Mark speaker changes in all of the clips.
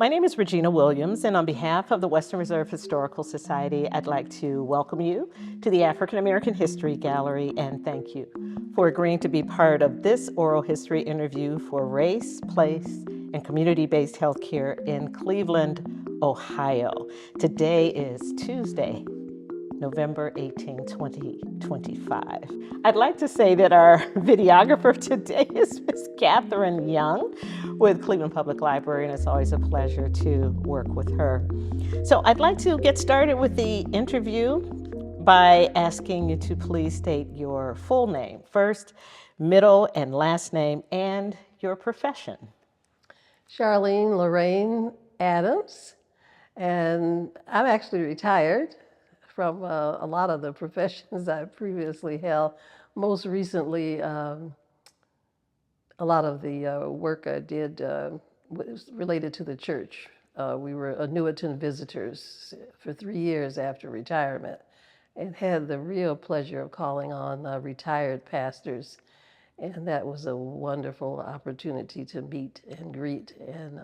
Speaker 1: My name is Regina Williams, and on behalf of the Western Reserve Historical Society, I'd like to welcome you to the African American History Gallery and thank you for agreeing to be part of this oral history interview for race, place, and community-based healthcare in Cleveland, Ohio. Today is Tuesday, November 18, 2025. I'd like to say that our videographer today is Miss Catherine Young with Cleveland Public Library, and it's always a pleasure to work with her. So I'd like to get started with the interview by asking you to please state your full name, first, middle, and last name, and your profession.
Speaker 2: Charlene Lorain Adams, and I'm actually retired from a lot of the professions I previously held. Most recently, a lot of the work I did was related to the church. We were annuitant visitors for 3 years after retirement and had the real pleasure of calling on retired pastors. And that was a wonderful opportunity to meet and greet and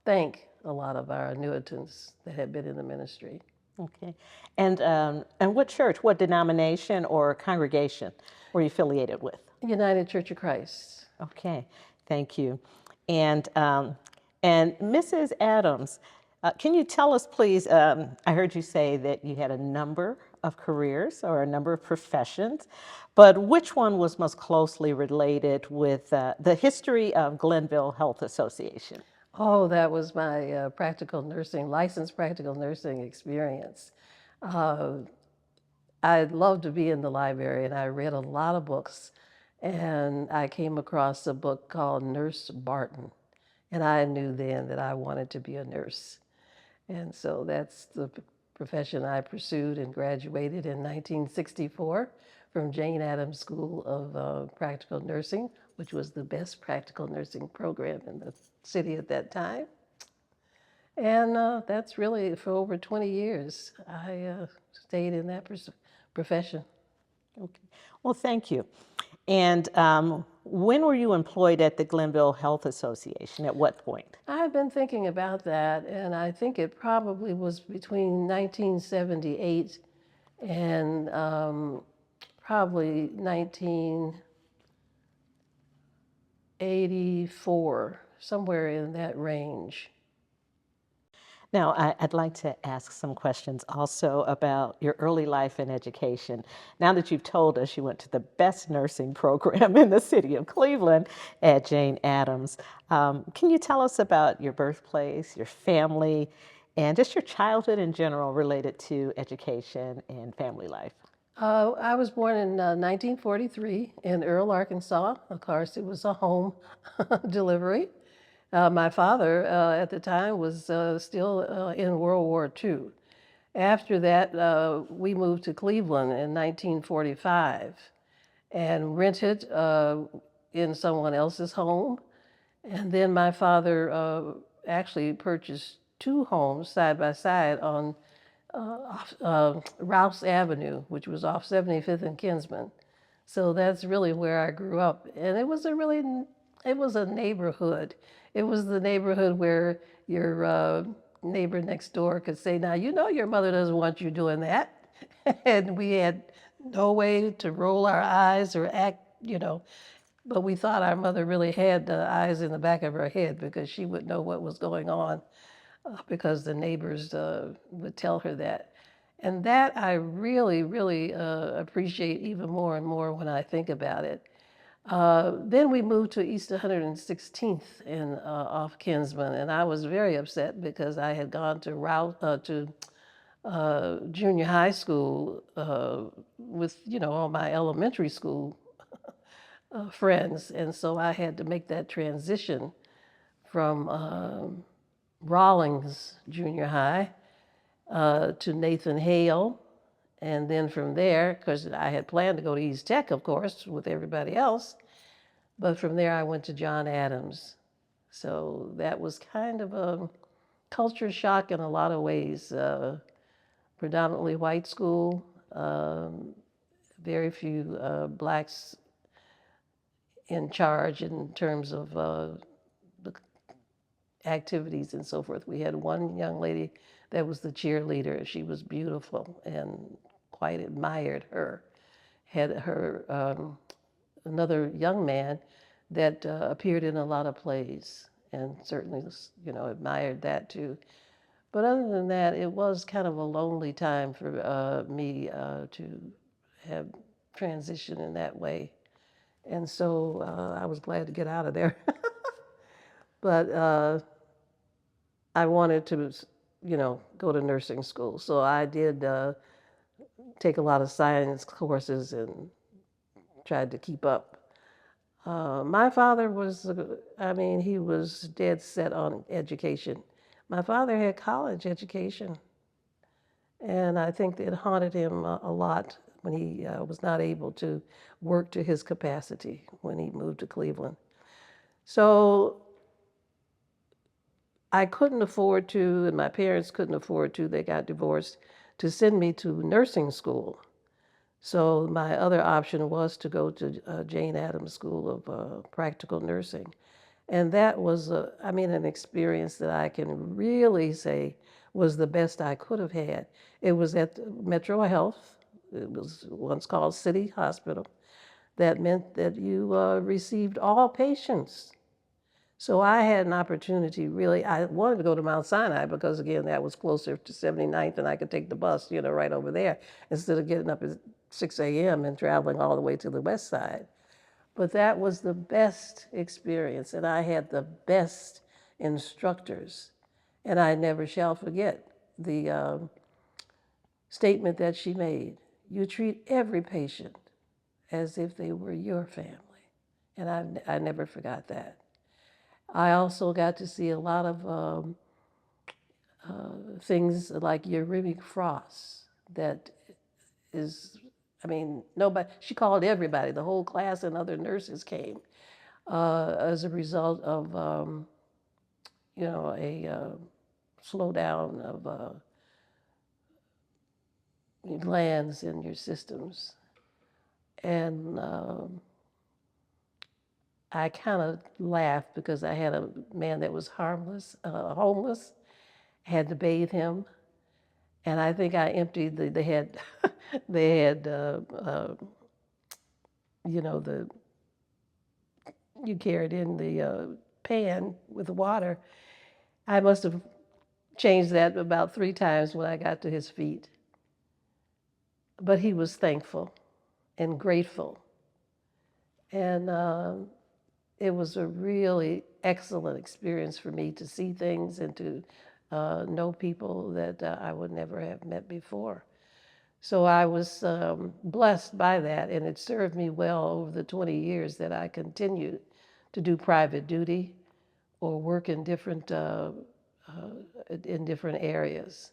Speaker 2: thank a lot of our annuitants that had been in the ministry.
Speaker 1: Okay. And what church, what denomination or congregation were you affiliated with?
Speaker 2: United Church of Christ.
Speaker 1: Okay, thank you. And Mrs. Adams, can you tell us, please, I heard you say that you had a number of careers or a number of professions, but which one was most closely related with the history of Glenville Health Association?
Speaker 2: Oh, that was my practical nursing, licensed practical nursing experience. Uh, I loved to be in the library and I read a lot of books. And I came across a book called Nurse Barton. And I knew then that I wanted to be a nurse. And so that's the profession I pursued and graduated in 1964 from Jane Addams School of Practical Nursing, which was the best practical nursing program in the city at that time. And that's really for over 20 years. I stayed in that profession.
Speaker 1: Okay. Well, thank you. And when were you employed at the Glenville Health Association? At what point?
Speaker 2: I've been thinking about that, and I think it probably was between 1978 and probably 1984, somewhere in that range.
Speaker 1: Now, I'd like to ask some questions also about your early life and education. Now that you've told us you went to the best nursing program in the city of Cleveland at Jane Addams, can you tell us about your birthplace, your family, and just your childhood in general related to education and family life?
Speaker 2: I was born in 1943 in Earl, Arkansas. Of course, it was a home delivery. My father at the time was still in World War II. After that, we moved to Cleveland in 1945 and rented in someone else's home. And then my father actually purchased 2 homes side by side on Rouse Avenue, which was off 75th and Kinsman. So that's really where I grew up. And it was a neighborhood. It was the neighborhood where your neighbor next door could say, now, you know your mother doesn't want you doing that. And we had no way to roll our eyes or act, but we thought our mother really had the eyes in the back of her head because she would know what was going on because the neighbors would tell her that. And that I really, really appreciate even more and more when I think about it. Then we moved to East 116th off Kinsman, and I was very upset because I had gone to junior high school with all my elementary school friends, and so I had to make that transition from Rawlings Junior High to Nathan Hale. And then from there, because I had planned to go to East Tech, of course, with everybody else, but from there I went to John Adams. So that was kind of a culture shock in a lot of ways. Predominantly white school, very few blacks in charge in terms of the activities and so forth. We had one young lady that was the cheerleader. She was beautiful and quite admired her. Had her another young man that appeared in a lot of plays and certainly, admired that too. But other than that, it was kind of a lonely time for me to have transitioned in that way. And so I was glad to get out of there. But I wanted to, go to nursing school. So I did take a lot of science courses and tried to keep up. My father was, he was dead set on education. My father had college education, and I think it haunted him a lot when he was not able to work to his capacity when he moved to Cleveland. So I couldn't afford to, and my parents couldn't afford to, they got divorced, to send me to nursing school. So my other option was to go to Jane Addams School of Practical Nursing. And that was, an experience that I can really say was the best I could have had. It was at Metro Health. It was once called City Hospital. That meant that you received all patients. So I had an opportunity, really. I wanted to go to Mount Sinai because, again, that was closer to 79th, and I could take the bus, right over there, instead of getting up at 6 a.m. and traveling all the way to the west side. But that was the best experience, and I had the best instructors. And I never shall forget the statement that she made. You treat every patient as if they were your family. And I never forgot that. I also got to see a lot of things like uremic frost that is, nobody, she called everybody, the whole class and other nurses came as a result of, a slowdown of glands in your systems. And I kind of laughed because I had a man that was homeless, had to bathe him. And I think I emptied they had, you carried in the pan with water. I must have changed that about 3 times when I got to his feet. But he was thankful and grateful. And it was a really excellent experience for me to see things and to know people that I would never have met before. So I was blessed by that, and it served me well over the 20 years that I continued to do private duty or work in different areas.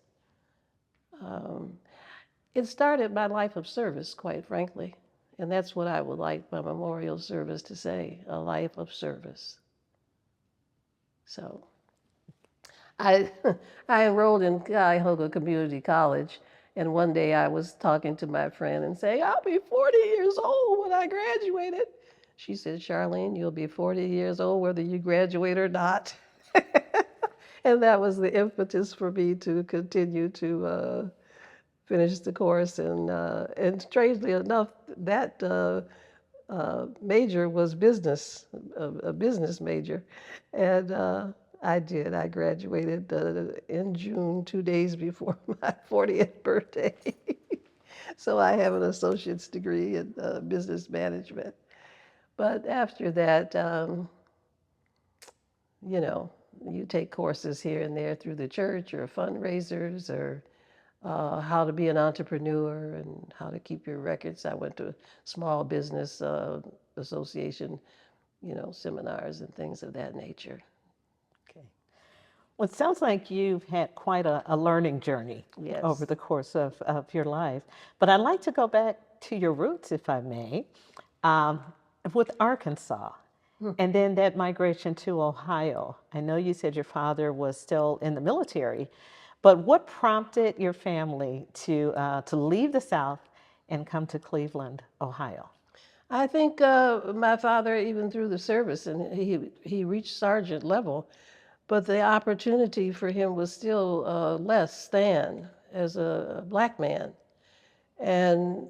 Speaker 2: It started my life of service, quite frankly, and that's what I would like my memorial service to say: a life of service. So I enrolled in Cuyahoga Community College, and one day I was talking to my friend and saying, I'll be 40 years old when I graduated. She said, Charlene, you'll be 40 years old whether you graduate or not. And that was the impetus for me to continue to finish the course. And strangely enough, that major was business, a business major. And I did. I graduated in June, 2 days before my 40th birthday. So I have an associate's degree in business management. But after that, you take courses here and there through the church or fundraisers or how to be an entrepreneur and how to keep your records. I went to small business association, seminars and things of that nature.
Speaker 1: Okay. Well, it sounds like you've had quite a learning journey
Speaker 2: Yes.
Speaker 1: over the course of your life. But I'd like to go back to your roots, if I may, with Arkansas. And then that migration to Ohio. I know you said your father was still in the military, but what prompted your family to leave the South and come to Cleveland, Ohio?
Speaker 2: I think my father, even through the service, and he reached sergeant level, but the opportunity for him was still less than as a black man. And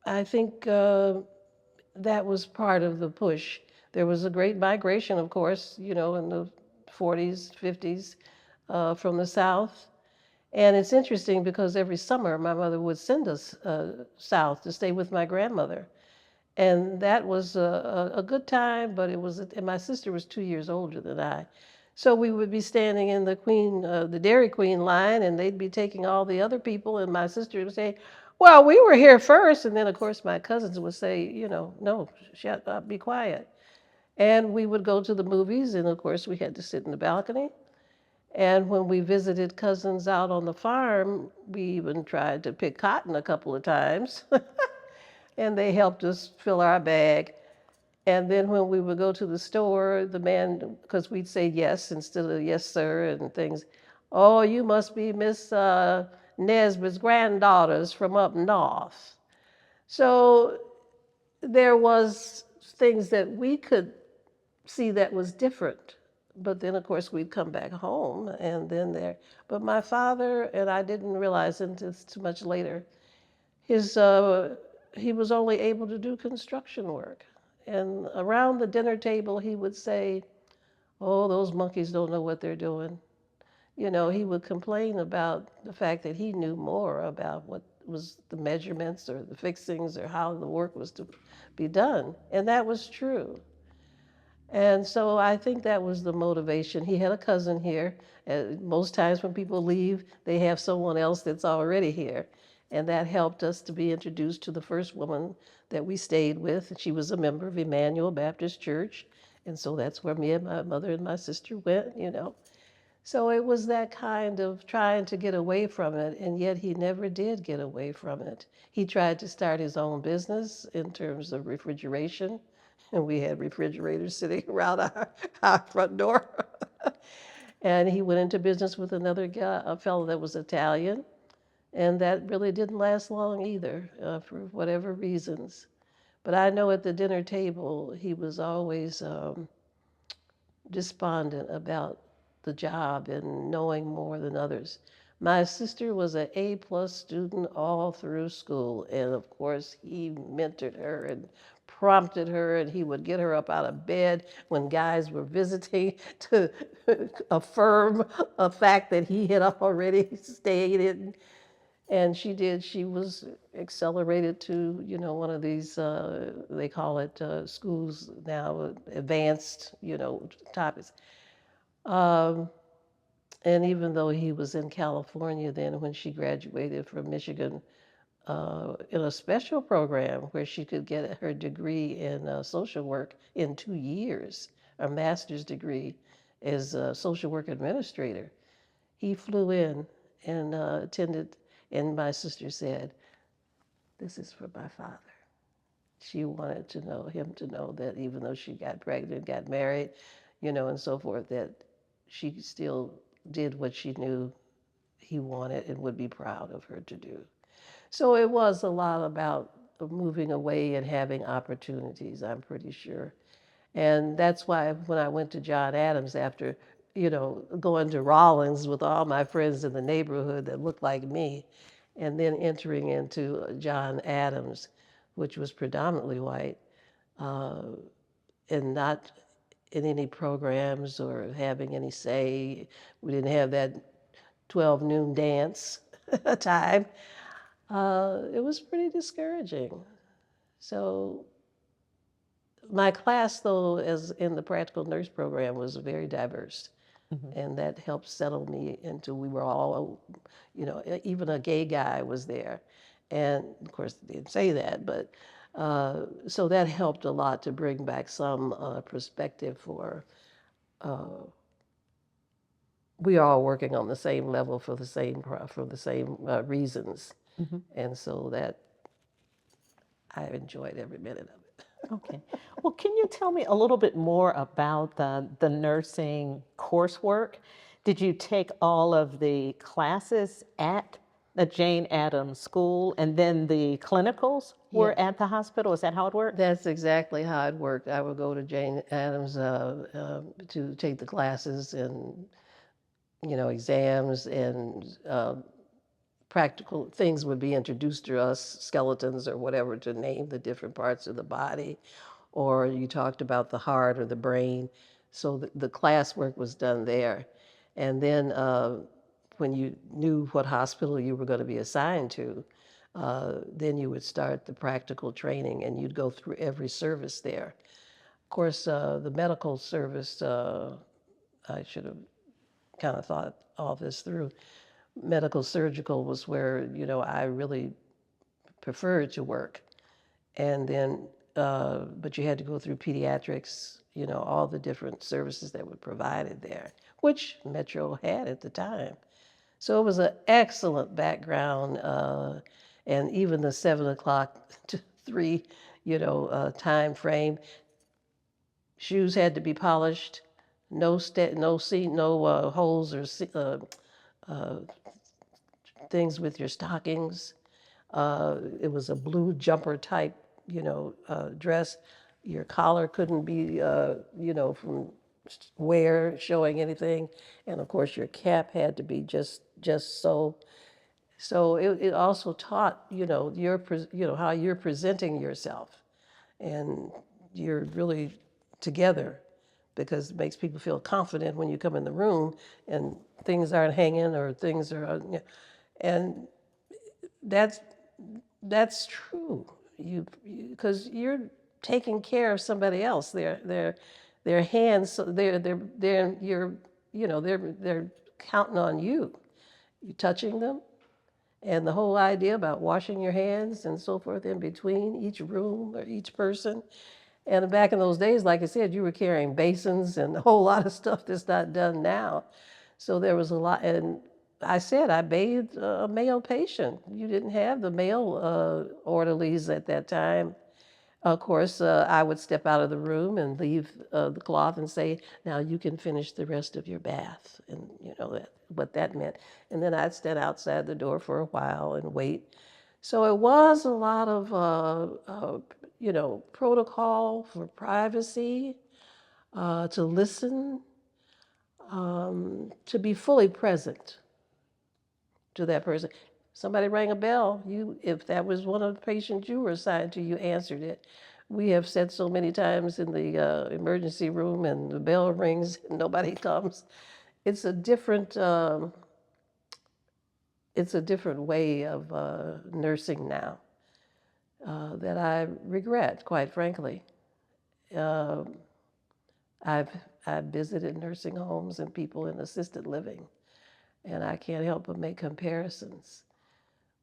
Speaker 2: I think that was part of the push. There was a great migration, of course, you know, in the 40s, 50s from the South. And it's interesting because every summer my mother would send us south to stay with my grandmother. And that was a good time, but it was, and my sister was 2 years older than I. So we would be standing in the Dairy Queen line, and they'd be taking all the other people, and my sister would say, "Well, we were here first." And then, of course, my cousins would say, you know, "No, shut up, be quiet." And we would go to the movies, and of course, we had to sit in the balcony. And when we visited cousins out on the farm, we even tried to pick cotton a couple of times, and they helped us fill our bag. And then when we would go to the store, the man, because we'd say yes instead of yes, sir, and things, "Oh, you must be Miss Nesbitt's granddaughters from up north." So there was things that we could see that was different. But then, of course, we'd come back home, and then there. But my father, and I didn't realize until too much later, his he was only able to do construction work. And around the dinner table, he would say, "Oh, those monkeys don't know what they're doing." You know, he would complain about the fact that he knew more about what was the measurements or the fixings or how the work was to be done. And that was true. And so I think that was the motivation. He had a cousin here. Most times when people leave, they have someone else that's already here. And that helped us to be introduced to the first woman that we stayed with. She was a member of Emmanuel Baptist Church. And so that's where me and my mother and my sister went, you know. So it was that kind of trying to get away from it, and yet he never did get away from it. He tried to start his own business in terms of refrigeration, and we had refrigerators sitting around our front door. And he went into business with another guy, a fellow that was Italian, and that really didn't last long either, for whatever reasons. But I know at the dinner table, he was always despondent about the job and knowing more than others. My sister was an A-plus student all through school, and of course he mentored her and prompted her, and he would get her up out of bed when guys were visiting to affirm a fact that he had already stated. And she did. She was accelerated to, you know, one of these, they call it schools now, advanced, you know, topics. Um, and even though he was in California then when she graduated from Michigan, in a special program where she could get her degree in social work in 2 years, a master's degree as a social work administrator. He flew in and attended, and my sister said, "This is for my father." She wanted to know him to know that even though she got pregnant, got married, you know, and so forth, that she still did what she knew he wanted and would be proud of her to do. So it was a lot about moving away and having opportunities, I'm pretty sure. And that's why when I went to John Adams after, you know, going to Rawlins with all my friends in the neighborhood that looked like me, and then entering into John Adams, which was predominantly white, uh, and not in any programs or having any say. We didn't have that 12 noon dance time. It was pretty discouraging. So my class, though, as in the practical nurse program, was very diverse.
Speaker 1: Mhm.
Speaker 2: And that helped settle me into, we were all, you know, even a gay guy was there. And of course, they didn't say that, but so that helped a lot to bring back some perspective for we are all working on the same level for the same reasons.
Speaker 1: Mhm.
Speaker 2: And so that I enjoyed every minute of it.
Speaker 1: Okay. Well, can you tell me a little bit more about the nursing coursework? Did you take all of the classes at the Jane Addams School, and then the clinicals were
Speaker 2: Yeah.
Speaker 1: at the hospital. Is that how it worked?
Speaker 2: That's exactly how it worked. I would go to Jane Addams to take the classes and, exams and practical things would be introduced to us, skeletons or whatever, to name the different parts of the body. Or you talked about the heart or the brain. So the class work was done there. And then when you knew what hospital you were going to be assigned to, then you would start the practical training and you'd go through every service there. Of course, the medical service, I should have kind of thought all this through. Medical surgical was where, I really preferred to work. And then, but you had to go through pediatrics, all the different services that were provided there, which Metro had at the time. So it was an excellent background, and even the 7 o'clock to 3, time frame. Shoes had to be polished, no holes or uh, things with your stockings. It was a blue jumper type, dress. Your collar couldn't be, from wear showing anything, and of course your cap had to be just so. So it also taught, how you're presenting yourself, and you're really together because it makes people feel confident when you come in the room and things aren't hanging or things are, and that's that's true. Because you're taking care of somebody else. Their hands. They're you're they're counting on you. You touching them, and the whole idea about washing your hands and so forth in between each room or each person. And back in those days, like I said, you were carrying basins and a whole lot of stuff that's not done now. So there was a lot, and I said I bathed a male patient. You didn't have the male orderlies at that time. Of course, I would step out of the room and leave the cloth and say, "Now you can finish the rest of your bath," and what that meant. And then I'd stand outside the door for a while and wait. So it was a lot of, protocol for privacy, to listen, to be fully present to that person. Somebody rang a bell. If that was one of the patients you were assigned to, you answered it. We have said so many times in the emergency room, and the bell rings and nobody comes. It's a different, way of nursing now that I regret, quite frankly. Uh, I've I've visited nursing homes and people in assisted living, and I can't help but make comparisons.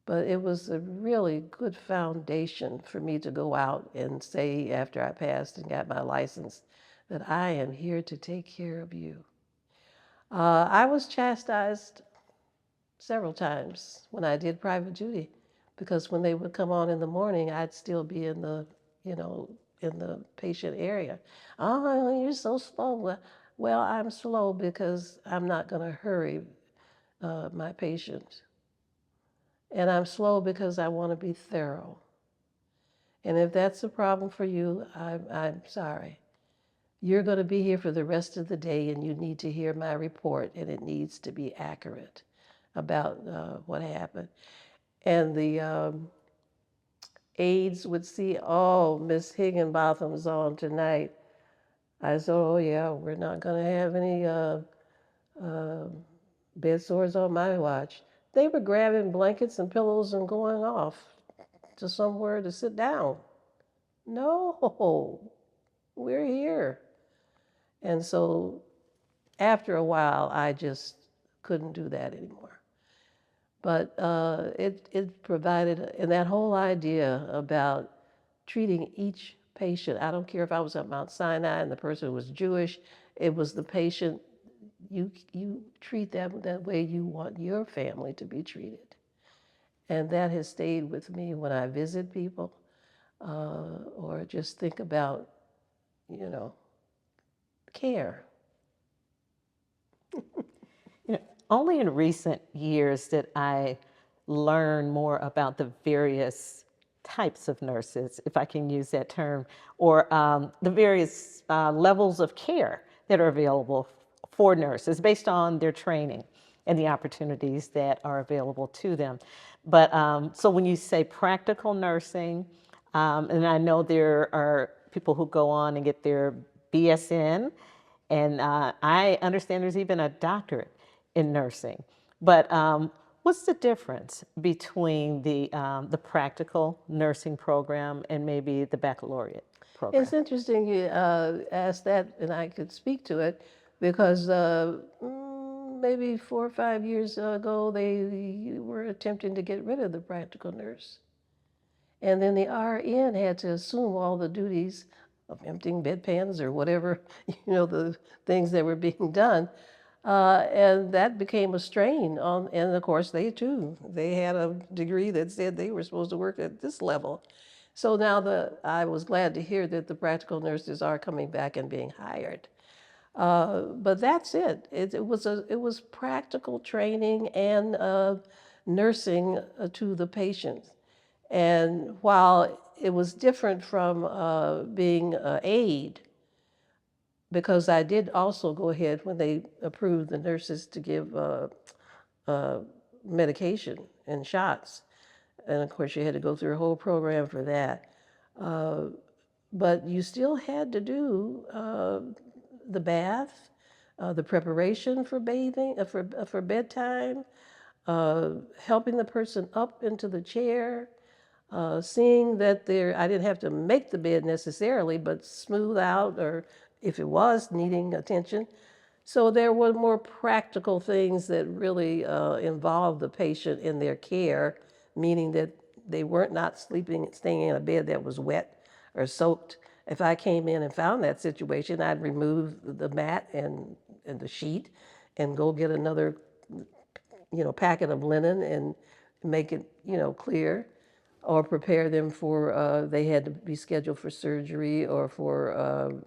Speaker 2: But it was a really good foundation for me to go out and say, after I passed and got my license, that I am here to take care of you. I was chastised several times when I did private duty because when they would come on in the morning, I'd still be in the, you know, in the patient area. Oh, you're so slow. Well, I'm slow because I'm not going to hurry my patient. And I'm slow because I want to be thorough. And if that's a problem for you, I'm sorry. You're going to be here for the rest of the day and you need to hear my report and it needs to be accurate about what happened. And the aides would see, oh, Miss Higginbotham's on tonight. I said, oh, yeah, we're not going to have any uh, bed sores on my watch. They were grabbing blankets and pillows and going off to somewhere to sit down. No, we're here. And so after a while, I just couldn't do that anymore. But it provided, and that whole idea about treating each patient, I don't care if I was at Mount Sinai and the person was Jewish, it was the patient, you treat them that way you want your family to be treated. And that has stayed with me when I visit people or just think about, you know, care.
Speaker 1: Only in recent years did I learn more about the various types of nurses, if I can use that term, or the various levels of care that are available for nurses based on their training and the opportunities that are available to them. But so when you say practical nursing, and I know there are people who go on and get their BSN, and I understand there's even a doctorate in nursing. But what's the difference between the practical nursing program and maybe the baccalaureate program?
Speaker 2: It's interesting you asked that, and I could speak to it because maybe 4 or 5 years ago they were attempting to get rid of the practical nurse. And then the RN had to assume all the duties of emptying bedpans or whatever, the things that were being done. And that became a strain on, and of course they had a degree that said they were supposed to work at this level. So now I was glad to hear that the practical nurses are coming back and being hired. But that's it. It was practical training and nursing to the patients. And while it was different from being an aide, because I did also go ahead when they approved the nurses to give medication and shots. And of course, you had to go through a whole program for that. But you still had to do the bath, the preparation for bathing, for bedtime, helping the person up into the chair, seeing that I didn't have to make the bed necessarily, but smooth out, or if it was needing attention. So there were more practical things that really involved the patient in their care, meaning that they weren't not staying in a bed that was wet or soaked. If I came in and found that situation, I'd remove the mat and the sheet and go get another, packet of linen and make it, clear, or prepare them for, they had to be scheduled for surgery or for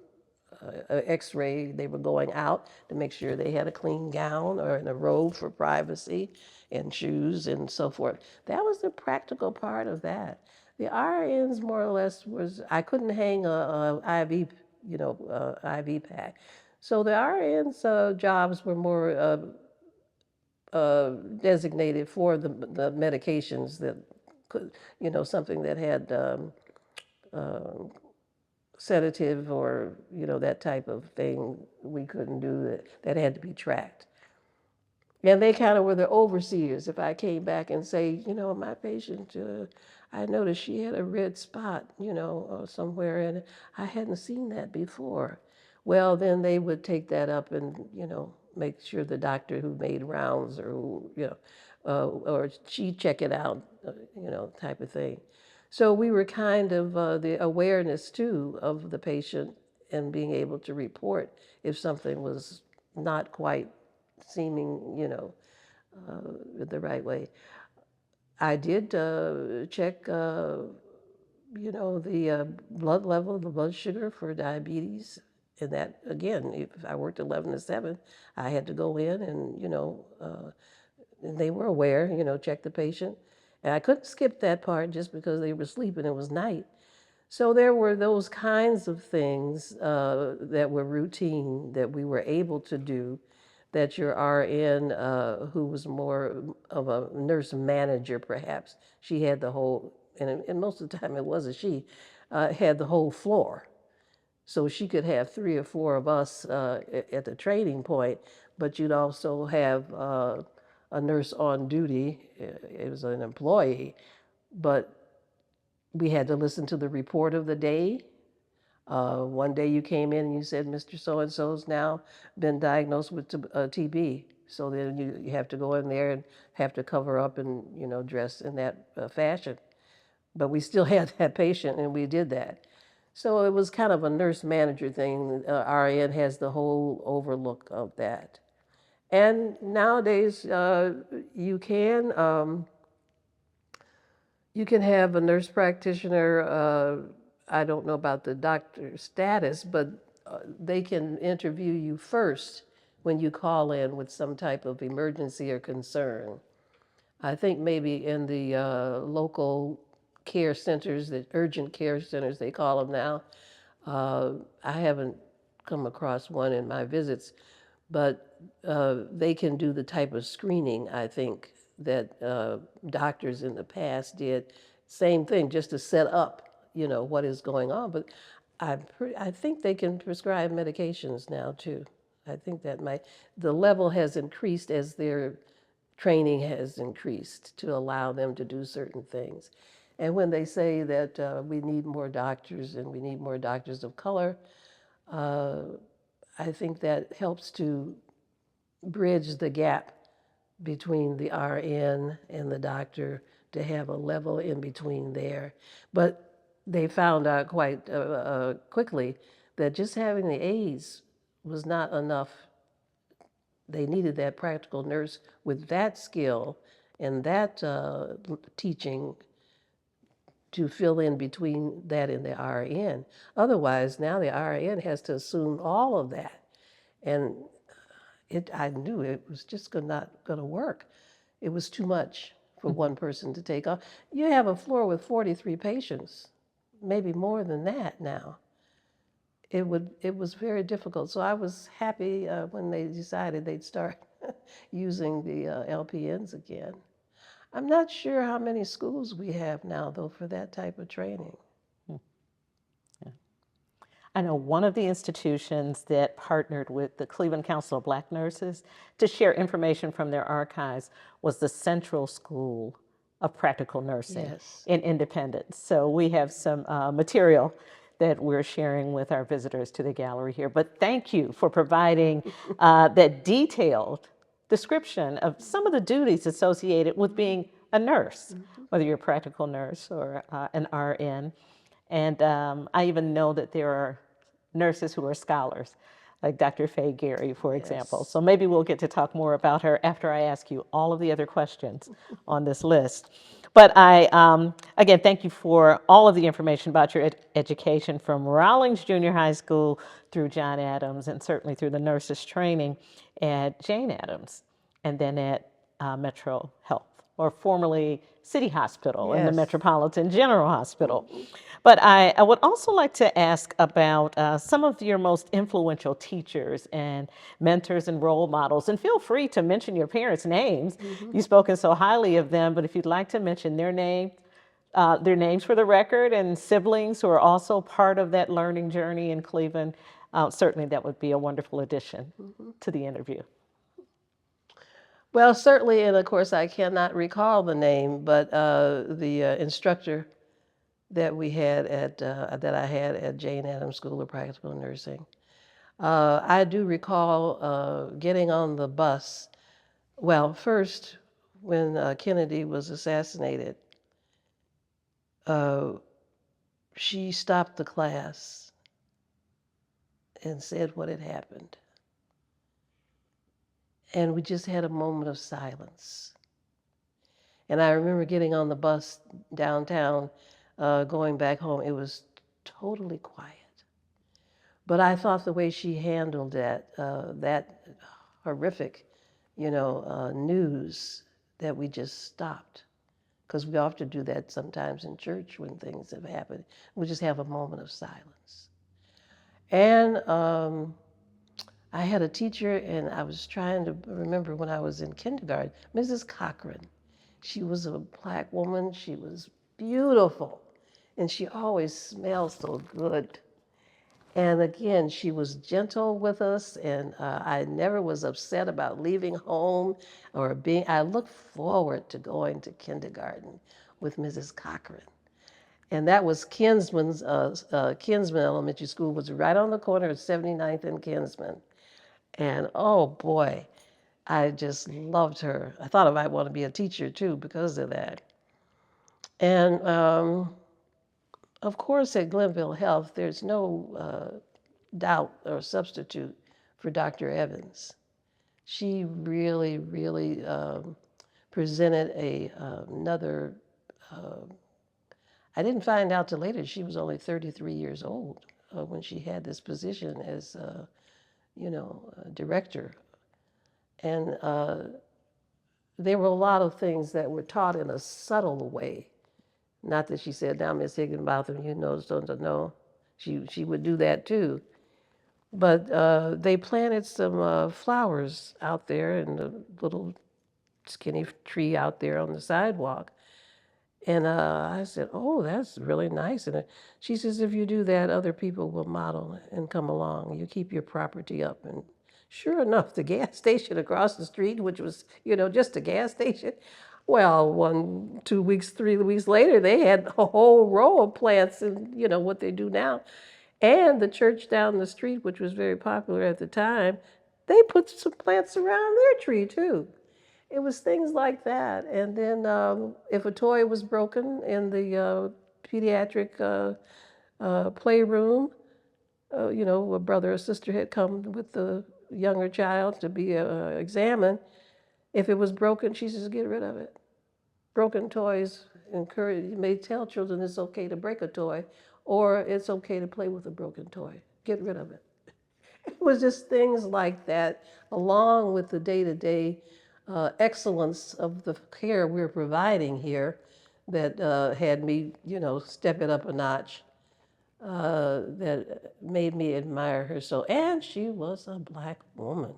Speaker 2: x-ray. They were going out to make sure they had a clean gown or in a robe for privacy and shoes and so forth. That was the practical part of that. The RNs more or less I couldn't hang a IV, IV pack. So the RNs jobs were more designated for the medications that could, something that had sedative or, that type of thing we couldn't do that had to be tracked. And they kind of were the overseers. If I came back and say, my patient, I noticed she had a red spot, somewhere, and I hadn't seen that before. Well, then they would take that up and, make sure the doctor who made rounds or, or she check it out, type of thing. So we were kind of the awareness too of the patient and being able to report if something was not quite seeming, the right way. I did check, the blood level, the blood sugar for diabetes. And that, again, if I worked 11 to 7, I had to go in and, and they were aware, check the patient. And I couldn't skip that part just because they were sleeping. It was night. So there were those kinds of things that were routine that we were able to do that your RN, who was more of a nurse manager perhaps, she had the whole, and most of the time it was a she, had the whole floor. So she could have 3 or 4 of us at the training point, but you'd also have a nurse on duty. It was an employee, but we had to listen to the report of the day. One day you came in and you said, Mr. So-and-so's now been diagnosed with TB. So then you have to go in there and have to cover up and, dress in that fashion. But we still had that patient and we did that. So it was kind of a nurse manager thing. RN has the whole overlook of that. And nowadays you can have a nurse practitioner. I don't know about the doctor status, but they can interview you first when you call in with some type of emergency or concern. I think maybe in the local care centers, the urgent care centers they call them now. I haven't come across one in my visits, but they can do the type of screening, I think, that doctors in the past did. Same thing, just to set up, what is going on. But I think they can prescribe medications now too. I think the level has increased as their training has increased to allow them to do certain things. And when they say that we need more doctors and we need more doctors of color, uh, I think that helps to bridge the gap between the RN and the doctor to have a level in between there. But they found out quite quickly that just having the aides was not enough. They needed that practical nurse with that skill and that teaching to fill in between that and the RN. Otherwise, now the RN has to assume all of that. And I knew it was just not going to work. It was too much for one person to take on. You have a floor with 43 patients, maybe more than that now. It was very difficult. So I was happy when they decided they'd start using the LPNs again. I'm not sure how many schools we have now, though, for that type of training.
Speaker 1: I know one of the institutions that partnered with the Cleveland Council of Black Nurses to share information from their archives was the Central School of Practical Nursing
Speaker 2: Yes.
Speaker 1: in Independence. So we have some material that we're sharing with our visitors to the gallery here. But thank you for providing that detailed description of some of the duties associated with being a nurse, whether you're a practical nurse or an RN. And I even know that there are nurses who are scholars, like Dr. Faye Gary, for example.
Speaker 2: Yes.
Speaker 1: So maybe we'll get to talk more about her after I ask you all of the other questions on this list. But again, thank you for all of the information about your education from Rawlings Junior High School through John Adams and certainly through the nurses training at Jane Addams and then at Metro Health, or formerly City Hospital and the
Speaker 2: Yes.
Speaker 1: Metropolitan General Hospital. But I would also like to ask about some of your most influential teachers and mentors and role models. And feel free to mention your parents' names. You've spoken so highly of them, but if you'd like to mention their names for the record, and siblings who are also part of that learning journey in Cleveland, certainly that would be a wonderful addition to the interview.
Speaker 2: Well, certainly, and of course, I cannot recall the name, but the instructor that we had that I had at Jane Addams School of Practical Nursing. I do recall getting on the bus. Well, first, when Kennedy was assassinated, she stopped the class and said what had happened. And we just had a moment of silence. And I remember getting on the bus downtown, going back home. It was totally quiet. But I thought the way she handled that horrific, news, that we just stopped. Because we often do that sometimes in church when things have happened. We just have a moment of silence. And I had a teacher, and I was trying to remember when I was in kindergarten, Mrs. Cochran. She was a Black woman. She was beautiful, and she always smelled so good. And again, she was gentle with us, and I never was upset about leaving home or I looked forward to going to kindergarten with Mrs. Cochran. And that was Kinsman Elementary School, was right on the corner of 79th and Kinsman. And oh boy, I just loved her. I thought I might want to be a teacher too because of that. And of course, at Glenville Health, there's no doubt or substitute for Dr. Evans. She really, really presented another. I didn't find out till later she was only 33 years old when she had this position as, director. And there were a lot of things that were taught in a subtle way. Not that she said, now, Miss Higginbotham, you know, so to know. She would do that too. But they planted some flowers out there in the little skinny tree out there on the sidewalk. And I said, oh, that's really nice. And she says, if you do that, other people will model and come along. You keep your property up. And sure enough, the gas station across the street, which was, you know, just a gas station, well, 1, 2 weeks, 3 weeks later, they had a whole row of plants and, you know, what they do now. And the church down the street, which was very popular at the time, they put some plants around their tree too. It was things like that. And then if a toy was broken in the pediatric playroom, you know, a brother or sister had come with the younger child to be examined. If it was broken, she says, get rid of it. Broken toys encourage, you may tell children it's okay to break a toy, or it's okay to play with a broken toy. Get rid of it. It was just things like that, along with the day-to-day excellence of the care we're providing here, that had me, you know, step it up a notch. That made me admire her so. And she was a Black woman.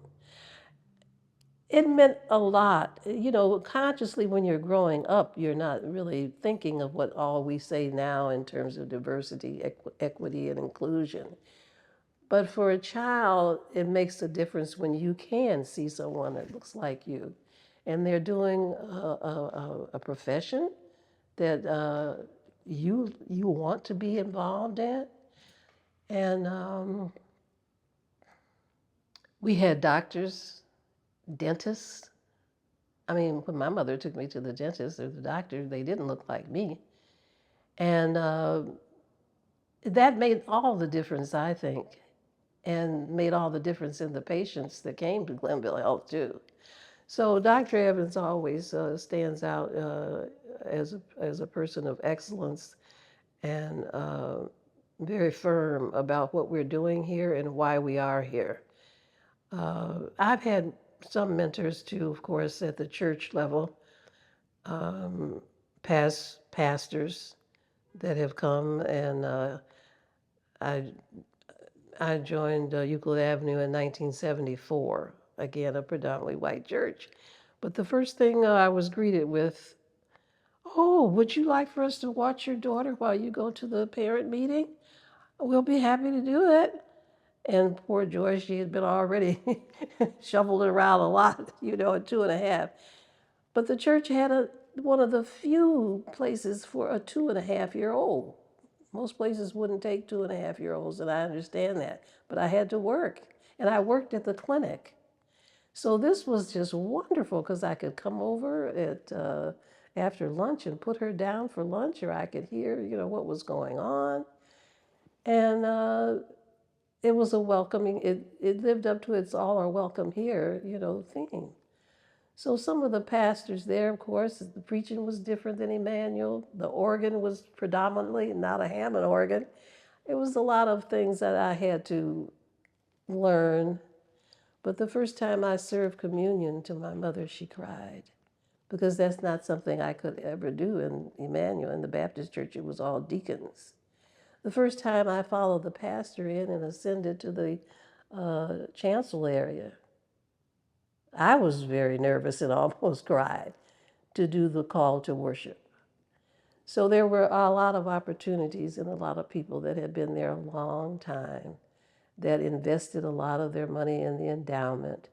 Speaker 2: It meant a lot. You know, consciously when you're growing up, you're not really thinking of what all we say now in terms of diversity, equity, and inclusion. But for a child, it makes a difference when you can see someone that looks like you. And they're doing a profession that you want to be involved in. And we had doctors, dentists. I mean, when my mother took me to the dentist or the doctor, they didn't look like me. And that made all the difference, I think, and made all the difference in the patients that came to Glenville Health, too. So Dr. Evans always stands out as a person of excellence and very firm about what we're doing here and why we are here. I've had some mentors too, of course, at the church level, past pastors that have come, and I I joined Euclid Avenue in 1974, again, a predominantly white church. But the first thing I was greeted with, oh, would you like for us to watch your daughter while you go to the parent meeting? We'll be happy to do it. And poor Joy, she had been already shoveled around a lot, you know, at 2.5. But the church had one of the few places for a 2.5-year-old. Most places wouldn't take 2.5-year-olds, and I understand that. But I had to work, and I worked at the clinic. So this was just wonderful because I could come over at after lunch and put her down for lunch, or I could hear, you know, what was going on. And it was a welcoming, it lived up to its all are welcome here, you know, theme. So some of the pastors there, of course, the preaching was different than Emmanuel. The organ was predominantly not a Hammond organ. It was a lot of things that I had to learn. But the first time I served communion to my mother, she cried, because that's not something I could ever do in Emmanuel. In the Baptist church, it was all deacons. The first time I followed the pastor in and ascended to the chancel area, I was very nervous and almost cried to do the call to worship. So there were a lot of opportunities and a lot of people that had been there a long time that invested a lot of their money in the endowment.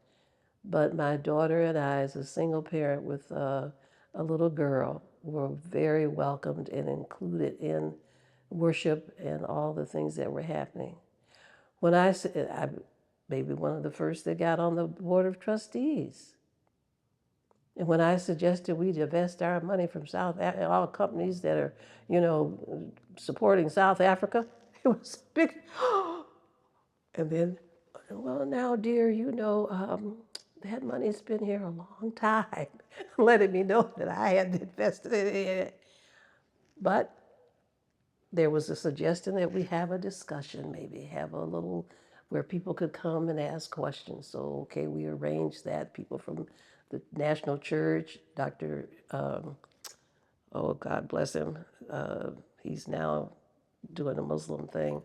Speaker 2: But my daughter and I, as a single parent with a little girl, were very welcomed and included in worship and all the things that were happening. When I maybe one of the first that got on the board of trustees. And when I suggested we divest our money from all companies that are, you know, supporting South Africa, it was big. And then, well, now, dear, you know, that money's been here a long time, letting me know that I had invested in it. But there was a suggestion that we have a discussion, maybe have a little where people could come and ask questions. So, okay, we arranged that. People from the National Church, Dr. Oh, God bless him. He's now doing a Muslim thing.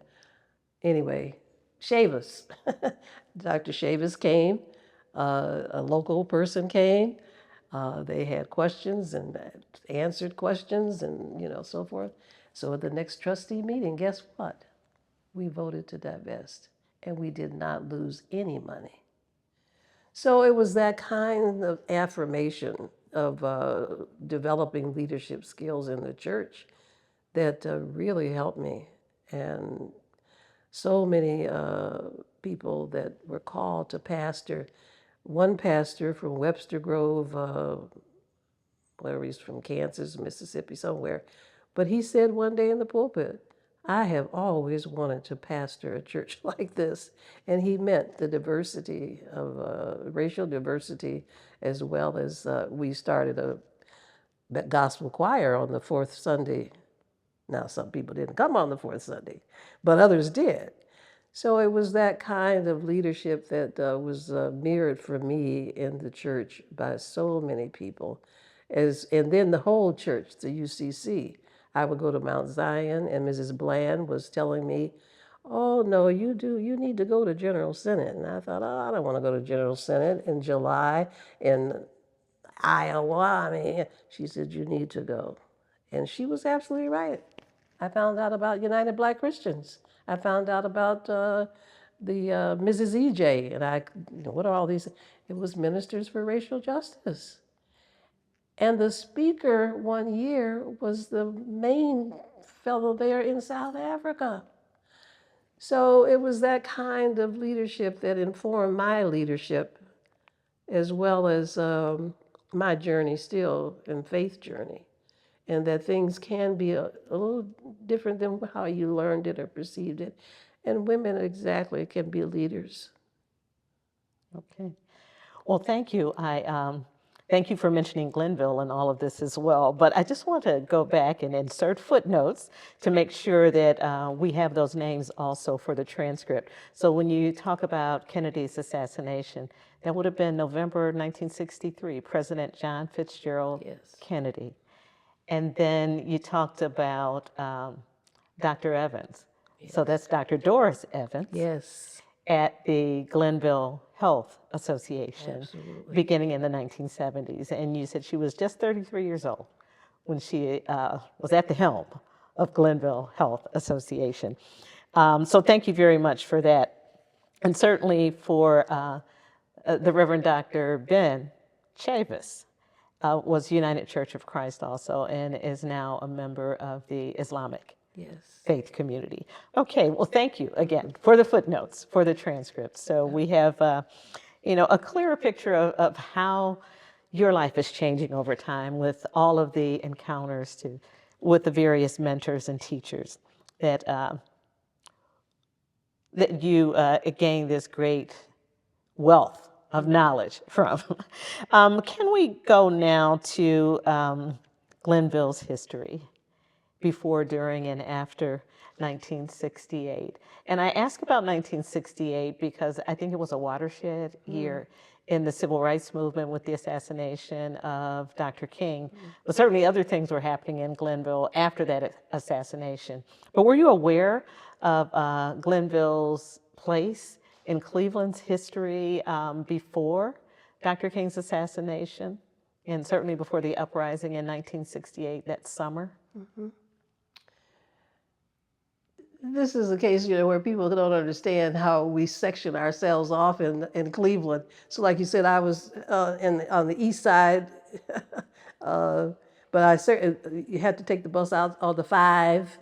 Speaker 2: Anyway, Chavis. Dr. Chavis came. A local person came. They had questions and answered questions and, so forth. So at the next trustee meeting, guess what? We voted to divest and we did not lose any money. So it was that kind of affirmation of developing leadership skills in the church that really helped me. And so many people that were called to pastor. One pastor from Webster Grove, whatever, he's from Kansas, Mississippi, somewhere. But he said one day in the pulpit, I have always wanted to pastor a church like this. And he meant the diversity of racial diversity, as well as we started a gospel choir on the fourth Sunday. Now, some people didn't come on the fourth Sunday, but others did. So it was that kind of leadership that was mirrored for me in the church by so many people. And then the whole church, the UCC. I would go to Mount Zion, and Mrs. Bland was telling me, oh, no, you need to go to General Synod. And I thought, oh, I don't want to go to General Synod in July in Iowa. I mean, she said, you need to go. And she was absolutely right. I found out about United Black Christians. I found out about the Mrs. EJ, and what are all these? It was Ministers for Racial Justice. And the speaker one year was the main fellow there in South Africa. So it was that kind of leadership that informed my leadership, as well as my journey still and faith journey. And that things can be a little different than how you learned it or perceived it. And women exactly can be leaders.
Speaker 1: Okay. Well, thank you. Thank you for mentioning Glenville and all of this as well. But I just want to go back and insert footnotes to make sure that we have those names also for the transcript. So when you talk about Kennedy's assassination, that would have been November 1963, President John Fitzgerald Kennedy. And then you talked about Dr. Evans. So that's Dr. Doris Evans.
Speaker 2: Yes.
Speaker 1: At the Glenville Health Association,
Speaker 2: Absolutely.
Speaker 1: beginning in the 1970s. And you said she was just 33 years old when she was at the helm of Glenville Health Association. So thank you very much for that. And certainly for the Reverend Dr. Ben Chavis, was United Church of Christ also, and is now a member of the Islamic faith community. Okay, well, thank you again for the footnotes, for the transcripts. So we have, a clearer picture of how your life is changing over time with all of the encounters with the various mentors and teachers that you gain this great wealth of knowledge from. Can we go now to Glenville's history before, during, and after 1968? And I ask about 1968 because I think it was a watershed year in the civil rights movement with the assassination of Dr. King. But certainly other things were happening in Glenville after that assassination. But were you aware of Glenville's place in Cleveland's history before Dr. King's assassination, and certainly before the uprising in 1968, that summer?
Speaker 2: Mm-hmm. This is a case, where people don't understand how we section ourselves off in Cleveland. So like you said, I was on the east side, but you had to take the bus out on the 5,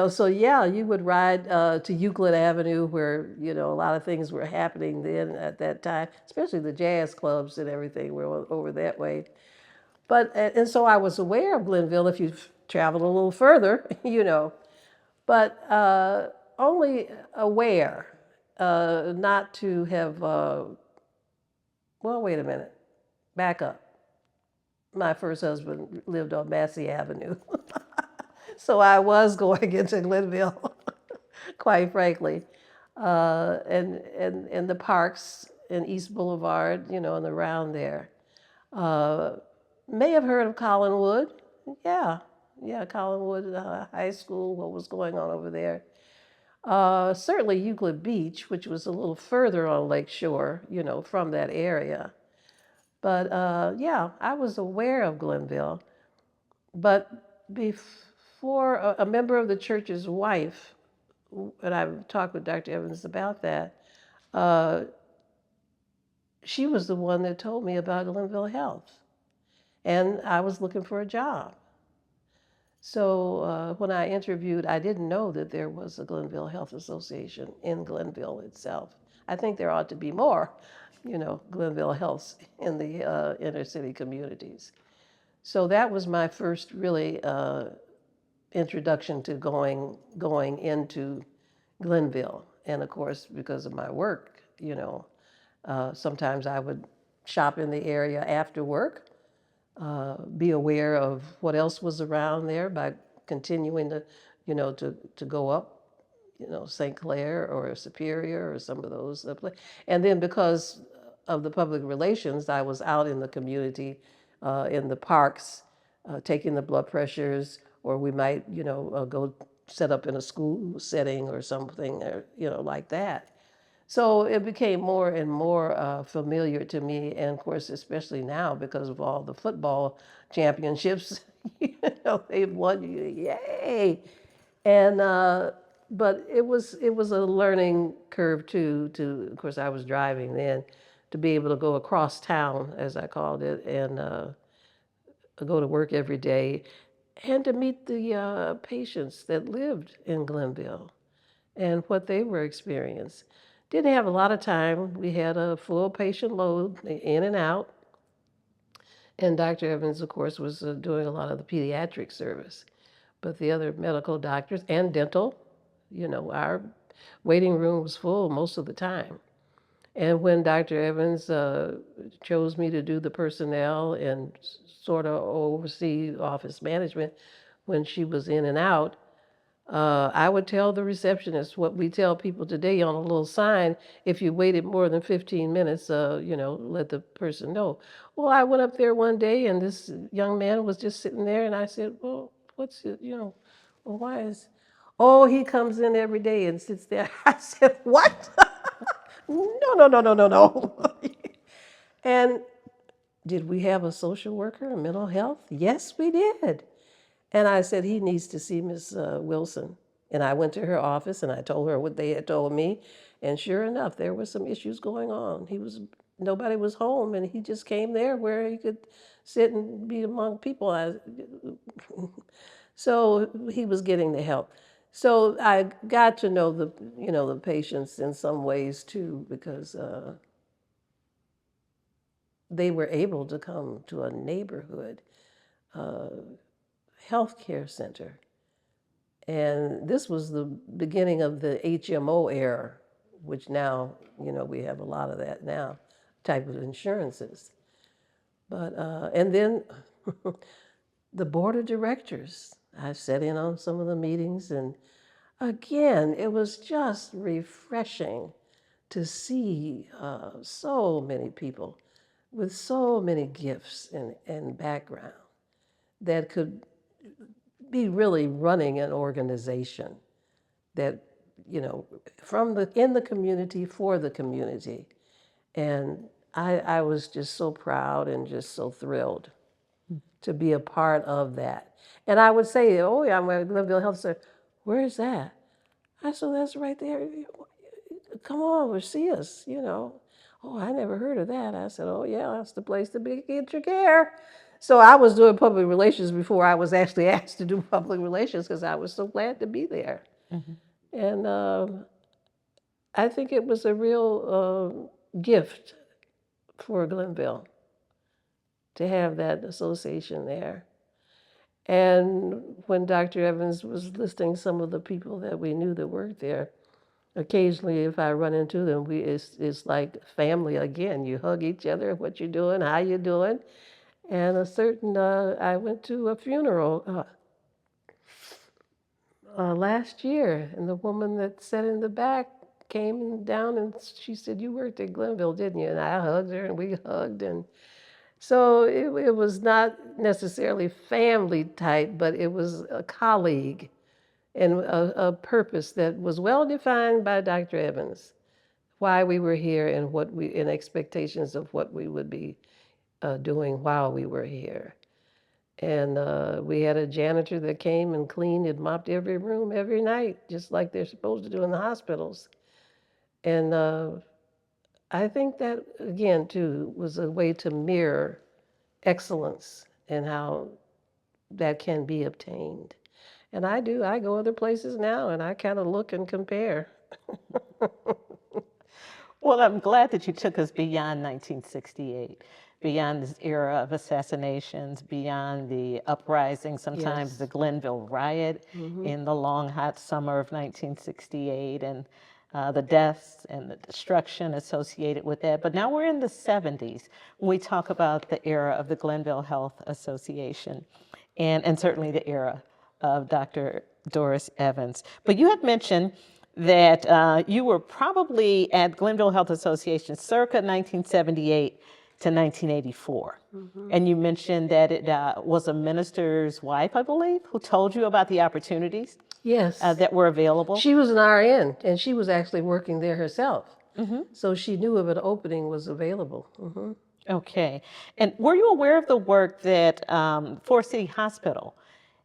Speaker 2: so yeah, you would ride to Euclid Avenue where, a lot of things were happening then at that time, especially the jazz clubs and everything were over that way. But, and so I was aware of Glenville if you traveled a little further, but only aware, not to have, well, wait a minute, back up. My first husband lived on Massey Avenue. So I was going into Glenville, quite frankly. And the parks in East Boulevard, and around there. Uh, may have heard of Collinwood. Yeah, yeah, Collinwood High School, what was going on over there. Certainly Euclid Beach, which was a little further on Lake Shore, from that area. But yeah, I was aware of Glenville. But before a member of the church's wife, and I've talked with Dr. Evans about that, uh, she was the one that told me about Glenville Health. And I was looking for a job. So when I interviewed, I didn't know that there was a Glenville Health Association in Glenville itself. I think there ought to be more, Glenville Healths in the inner city communities. So that was my first really introduction to going into Glenville. And of course, because of my work, sometimes I would shop in the area after work, be aware of what else was around there by continuing to go up, St. Clair or Superior or some of those. And then because of the public relations, I was out in the community, in the parks, taking the blood pressures, or we might, go set up in a school setting or something, or, like that. So it became more and more familiar to me, and of course, especially now because of all the football championships, they've won, yay! And but it was a learning curve too. Of course, I was driving then, to be able to go across town, as I called it, and go to work every day, and to meet the patients that lived in Glenville and what they were experiencing. Didn't have a lot of time. We had a full patient load in and out. And Dr. Evans, of course, was doing a lot of the pediatric service. But the other medical doctors and dental, our waiting room was full most of the time. And when Dr. Evans chose me to do the personnel and sort of oversee office management when she was in and out, I would tell the receptionist what we tell people today on a little sign: if you waited more than 15 minutes, let the person know. Well, I went up there one day and this young man was just sitting there, and I said, well, what's it, well, why is, oh, he comes in every day and sits there. I said, what? No, no, no, no, no, no. And did we have a social worker, a mental health? Yes, we did. And I said, he needs to see Miss Wilson. And I went to her office and I told her what they had told me. And sure enough, there were some issues going on. Nobody was home, and he just came there where he could sit and be among people. So he was getting the help. So I got to know the patients in some ways too, because they were able to come to a neighborhood healthcare center. And this was the beginning of the HMO era, which now, we have a lot of that now, type of insurances. But, and then the board of directors, I sat in on some of the meetings, and again, it was just refreshing to see so many people with so many gifts and background that could be really running an organization that, in the community, for the community. And I was just so proud and just so thrilled to be a part of that. And I would say, oh yeah, I'm at Glenville Health Center. Where is that? I said, that's right there. Come on, see us, Oh, I never heard of that. I said, oh yeah, that's the place to be, get your care. So I was doing public relations before I was actually asked to do public relations, because I was so glad to be there. And I think it was a real gift for Glenville to have that association there. And when Dr. Evans was listing some of the people that we knew that worked there, occasionally if I run into them, it's like family again. You hug each other, what you doing, how you doing. And I went to a funeral last year, and the woman that sat in the back came down and she said, you worked at Glenville, didn't you? And I hugged her and we hugged, and So it was not necessarily family type, but it was a colleague and a purpose that was well defined by Dr. Evans, why we were here and what we and expectations of what we would be doing while we were here. And we had a janitor that came and cleaned and mopped every room every night, just like they're supposed to do in the hospitals. And I think that, again, too, was a way to mirror excellence and how that can be obtained. And I do. I go other places now and I kind of look and compare.
Speaker 1: Well, I'm glad that you took us beyond 1968, beyond this era of assassinations, beyond the uprising, sometimes the
Speaker 2: Yes.
Speaker 1: Glenville riot in the long, hot summer of 1968, and the deaths and the destruction associated with that. But now we're in the 70s when we talk about the era of the Glenville Health Association, and certainly the era of Dr. Doris Evans. But you had mentioned that you were probably at Glenville Health Association circa 1978 to 1984. And you mentioned that it was a minister's wife, I believe, who told you about the opportunities
Speaker 2: Yes.
Speaker 1: that were available.
Speaker 2: She was an RN and she was actually working there herself. So she knew if an opening was available.
Speaker 1: Okay. And were you aware of the work that Forest City Hospital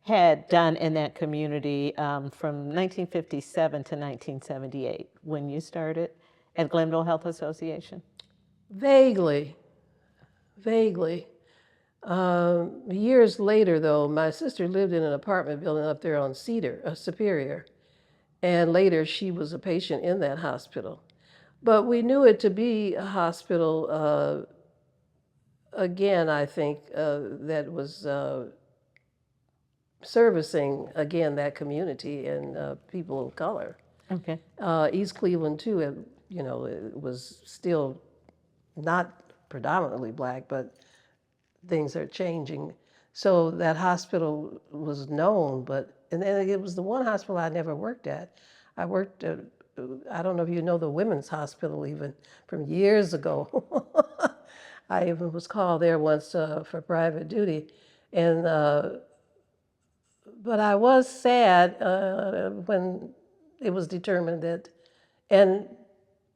Speaker 1: had done in that community from 1957 to 1978 when you started at Glenville Health Association?
Speaker 2: Vaguely, vaguely. Years later, though, my sister lived in an apartment building up there on Cedar, Superior. And later she was a patient in that hospital. But we knew it to be a hospital, again, I think, that was servicing, again, that community and people of color.
Speaker 1: Okay.
Speaker 2: East Cleveland, too, it was still not predominantly black, but things are changing. So that hospital was known, and then it was the one hospital I never worked at. I worked at, I don't know if you know the women's hospital even from years ago. I even was called there once for private duty. And, but I was sad when it was determined that, and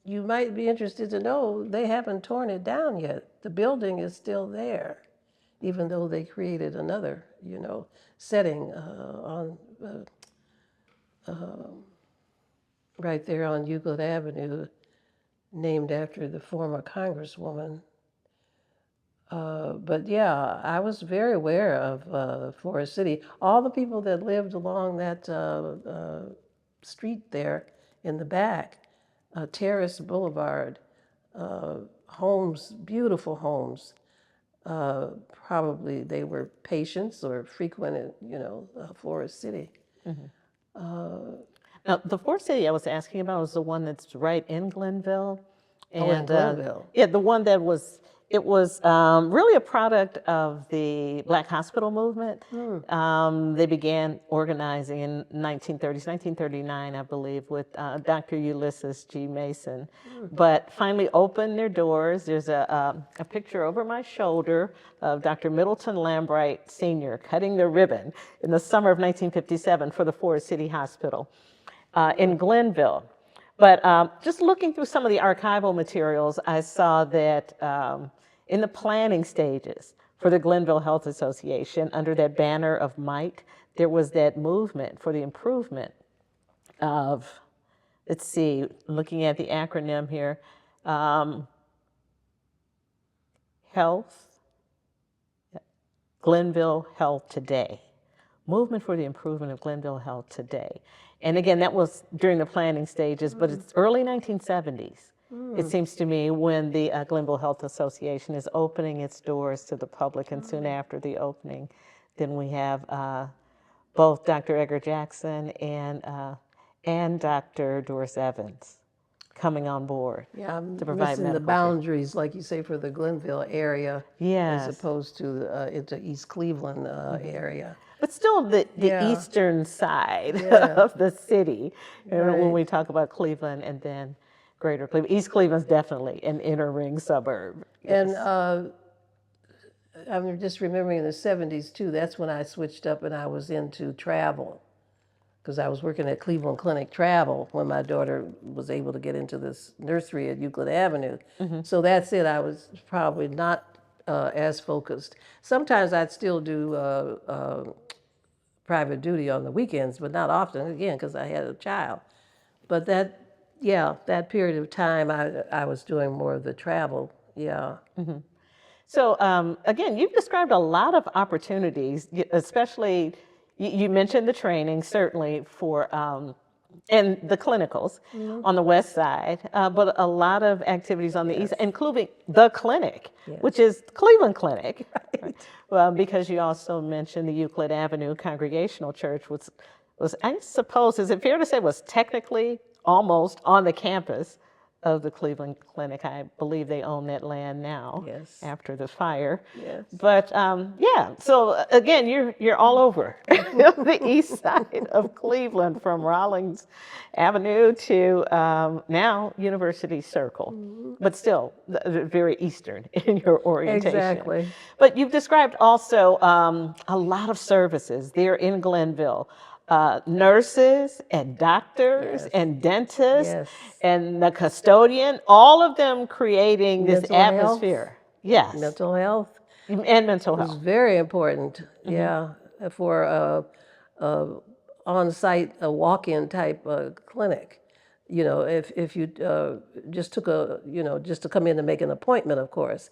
Speaker 2: you might be interested to know, they haven't torn it down yet. The building is still there, even though they created another, setting right there on Euclid Avenue, named after the former Congresswoman. But yeah, I was very aware of Forest City. All the people that lived along that street there in the back, Terrace Boulevard, homes, beautiful homes. Probably they were patients or frequented, Forest City.
Speaker 1: Now, the Forest City I was asking about was the one that's right in Glenville.
Speaker 2: Oh, in Glenville.
Speaker 1: Yeah, the one that was, it was really a product of the Black Hospital movement. They began organizing in 1930s, 1939, I believe, with Dr. Ulysses G. Mason, but finally opened their doors. There's a picture over my shoulder of Dr. Middleton Lambright Sr. cutting the ribbon in the summer of 1957 for the Forest City Hospital in Glenville. But just looking through some of the archival materials, I saw that in the planning stages for the Glenville Health Association, under that banner of might, there was that movement for the improvement of, let's see, looking at the acronym here, Glenville Health Today. Movement for the improvement of Glenville Health Today. And again, that was during the planning stages, but it's early 1970s, it seems to me, when the Glenville Health Association is opening its doors to the public. And soon after the opening, then we have both Dr. Edgar Jackson and Dr. Doris Evans coming on board to provide
Speaker 2: missing the
Speaker 1: medical care.
Speaker 2: boundaries, like you say, for the Glenville area,
Speaker 1: Yes.
Speaker 2: as opposed to into East Cleveland area.
Speaker 1: But still the
Speaker 2: Yeah.
Speaker 1: eastern side
Speaker 2: Yeah.
Speaker 1: of the city, when
Speaker 2: Right.
Speaker 1: we talk about Cleveland and then greater Cleveland. East Cleveland's definitely an inner ring suburb.
Speaker 2: And I'm just remembering in the 70s too, that's when I switched up and I was into travel. Because I was working at Cleveland Clinic Travel when my daughter was able to get into this nursery at Euclid Avenue. So that's it. I was probably not as focused. Sometimes I'd still do private duty on the weekends, but not often, again, because I had a child. But that, yeah, that period of time, I was doing more of the travel. Yeah.
Speaker 1: So again, you've described a lot of opportunities, especially you mentioned the training certainly for and the clinicals on the west side, but a lot of activities on the east, including the clinic, which is Cleveland Clinic, right? Well, because you also mentioned the Euclid Avenue Congregational Church, which was, I suppose, is it fair to say, was technically almost on the campus of the Cleveland Clinic. I believe they own that land now
Speaker 2: Yes.
Speaker 1: after the fire.
Speaker 2: Yes.
Speaker 1: But yeah, so again, you're all over the east side of Cleveland, from Rawlings Avenue to now University Circle, but still very eastern in your orientation.
Speaker 2: Exactly.
Speaker 1: But you've described also a lot of services there in Glenville. Nurses and doctors and dentists and the custodian, all of them creating this
Speaker 2: Mental health.
Speaker 1: atmosphere. Yes.
Speaker 2: Mental health
Speaker 1: And mental
Speaker 2: is
Speaker 1: health.
Speaker 2: very important. Yeah, for on-site, a walk-in type clinic. You know, if you just took just to come in and make an appointment, of course.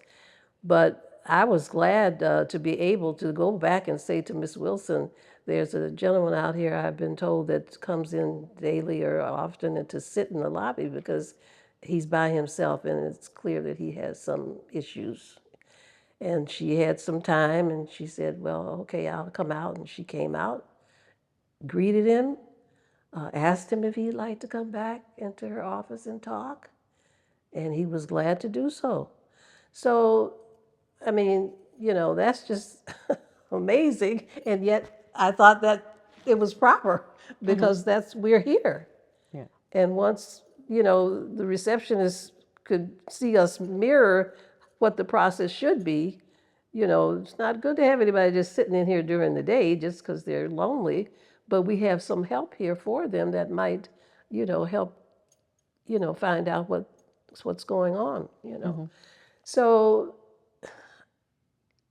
Speaker 2: But I was glad to be able to go back and say to Miss Wilson, there's a gentleman out here I've been told that comes in daily or often and to sit in the lobby because he's by himself and it's clear that he has some issues. And she had some time and she said, well, okay, I'll come out. And she came out, greeted him, asked him if he'd like to come back into her office and talk. And he was glad to do so. So, I mean, that's just amazing. And yet I thought that it was proper because we're here.
Speaker 1: Yeah.
Speaker 2: And once, the receptionist could see us mirror what the process should be, it's not good to have anybody just sitting in here during the day just because they're lonely, but we have some help here for them that might, help, find out what's going on. So,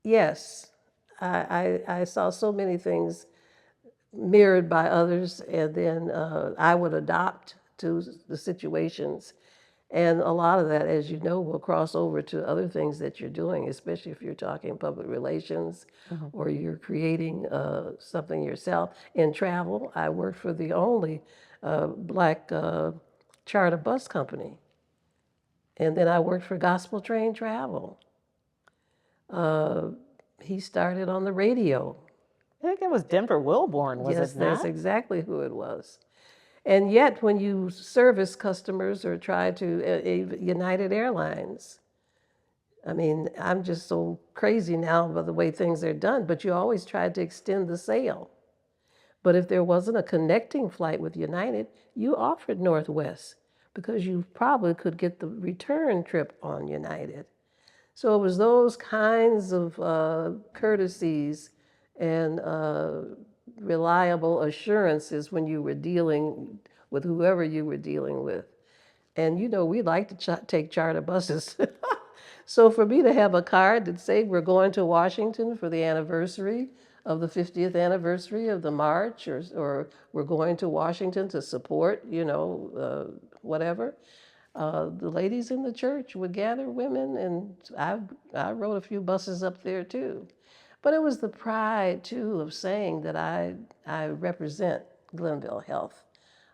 Speaker 2: yes, I saw so many things mirrored by others, and then I would adopt to the situations. And a lot of that, as you know, will cross over to other things that you're doing, especially if you're talking public relations or you're creating something yourself. In travel, I worked for the only black charter bus company. And then I worked for Gospel Train Travel. He started on the radio.
Speaker 1: I think it was Denver Wilborn, was
Speaker 2: Yes,
Speaker 1: it not?
Speaker 2: that's exactly who it was. And yet, when you service customers or try to, United Airlines, I mean, I'm just so crazy now by the way things are done, but you always tried to extend the sail. But if there wasn't a connecting flight with United, you offered Northwest because you probably could get the return trip on United. So it was those kinds of courtesies and reliable assurances when you were dealing with whoever you were dealing with. And we like to take charter buses. So for me to have a card that said we're going to Washington for the anniversary of the 50th anniversary of the march, or we're going to Washington to support, whatever. The ladies in the church would gather women, and I rode a few buses up there too. But it was the pride too of saying that I represent Glenville Health,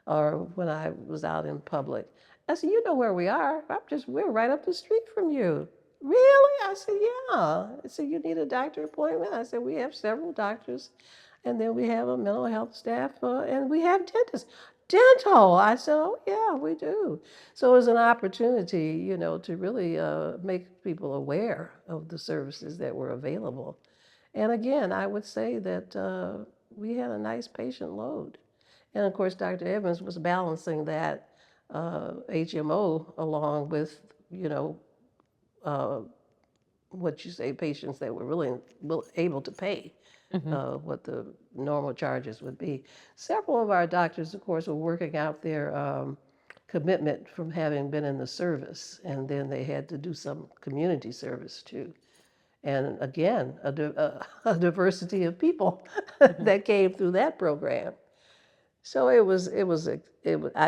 Speaker 2: or when I was out in public. I said, you know where we are. We're right up the street from you. Really? I said, yeah. I said, you need a doctor appointment? I said, we have several doctors, and then we have a mental health staff, and we have dentists. Dental. I said, oh, yeah, we do. So it was an opportunity, to really make people aware of the services that were available. And again, I would say that we had a nice patient load. And of course, Dr. Evans was balancing that HMO along with, uh, what you say, patients that were really able to pay what the normal charges would be. Several of our doctors, of course, were working out their commitment from having been in the service, and then they had to do some community service too. And again, a diversity of people that came through that program. So I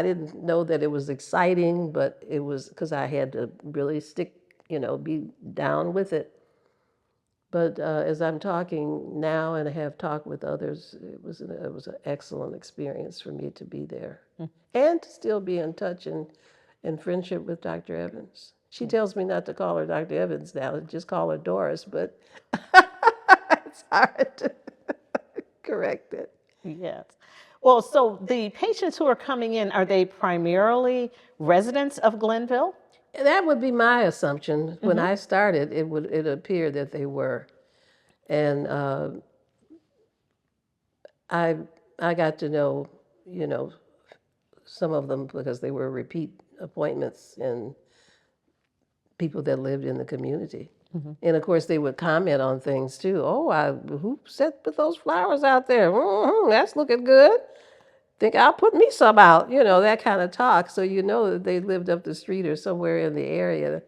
Speaker 2: didn't know that it was exciting, but it was because I had to really stick, be down with it. But as I'm talking now and I have talked with others, it was an excellent experience for me to be there and to still be in touch and in friendship with Dr. Evans. She tells me not to call her Dr. Evans now, just call her Doris, but it's hard to correct it.
Speaker 1: Yes. Well, so the patients who are coming in, are they primarily residents of Glenville?
Speaker 2: That would be my assumption. When I started, it appeared that they were, and I I got to know, some of them because they were repeat appointments and people that lived in the community. And of course, they would comment on things too. Oh, who put those flowers out there? That's looking good. Think I'll put me some out, that kind of talk. So that they lived up the street or somewhere in the area.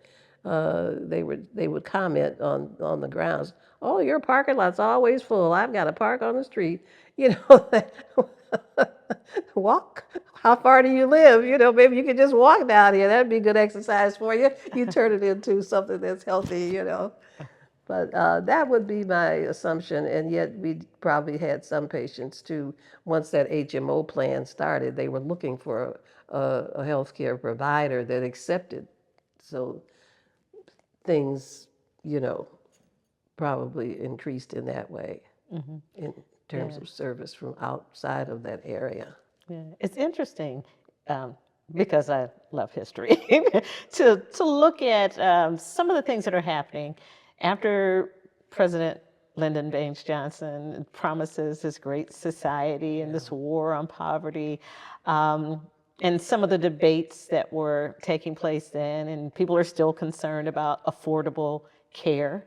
Speaker 2: They would comment on the grounds. Oh, your parking lot's always full. I've got to park on the street. Walk. How far do you live? Maybe you could just walk down here. That'd be good exercise for you. You turn it into something that's healthy. But that would be my assumption, and yet we probably had some patients too. Once that HMO plan started, they were looking for a healthcare provider that accepted. So things, probably increased in that way in terms of service from outside of that area.
Speaker 1: Yeah, it's interesting because I love history to look at some of the things that are happening after President Lyndon Baines Johnson promises this great society and this war on poverty. And some of the debates that were taking place then, and people are still concerned about affordable care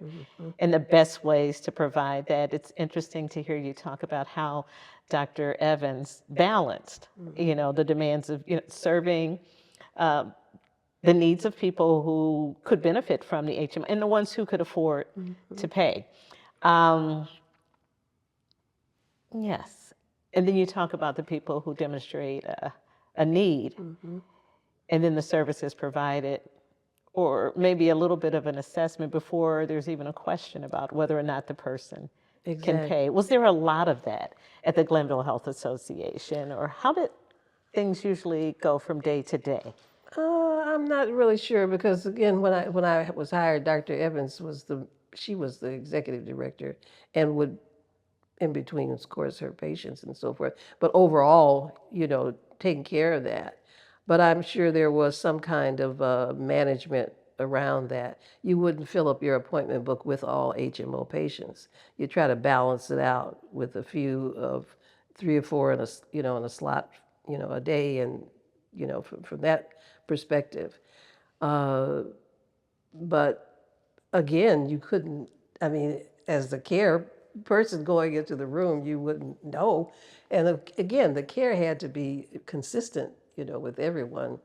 Speaker 1: and the best ways to provide that. It's interesting to hear you talk about how Dr. Evans balanced, the demands of serving the needs of people who could benefit from the HMO and the ones who could afford to pay. Yes. And then you talk about the people who demonstrate a need, and then the services provided, or maybe a little bit of an assessment before there's even a question about whether or not the person can pay. Was there a lot of that at the Glenville Health Association, or how did things usually go from day to day?
Speaker 2: I'm not really sure because again, when I was hired, Dr. Evans was the executive director and would, in between, of course, her patients and so forth. But overall, taking care of that. But I'm sure there was some kind of management around that. You wouldn't fill up your appointment book with all HMO patients. You try to balance it out with a few of 3 or 4 in a slot, a day, and from that perspective. But again, you couldn't. I mean, as the care person going into the room, you wouldn't know. And again, the care had to be consistent, with everyone.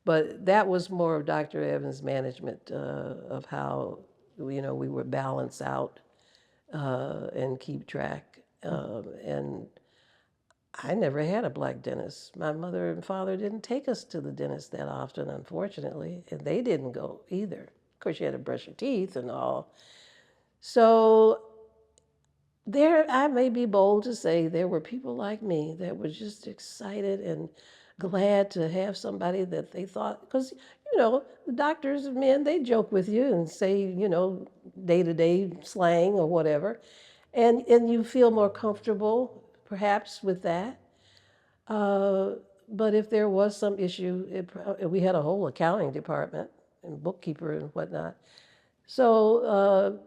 Speaker 2: But that was more of Dr. Evans' management of how, we would balance out and keep track. And I never had a black dentist. My mother and father didn't take us to the dentist that often, unfortunately, and they didn't go either. Of course, you had to brush your teeth and all. So I may be bold to say there were people like me that were just excited and glad to have somebody that they thought, because, the doctors and men, they joke with you and say, day-to-day slang or whatever, and you feel more comfortable, perhaps, with that. But if there was some issue, we had a whole accounting department and bookkeeper and whatnot. So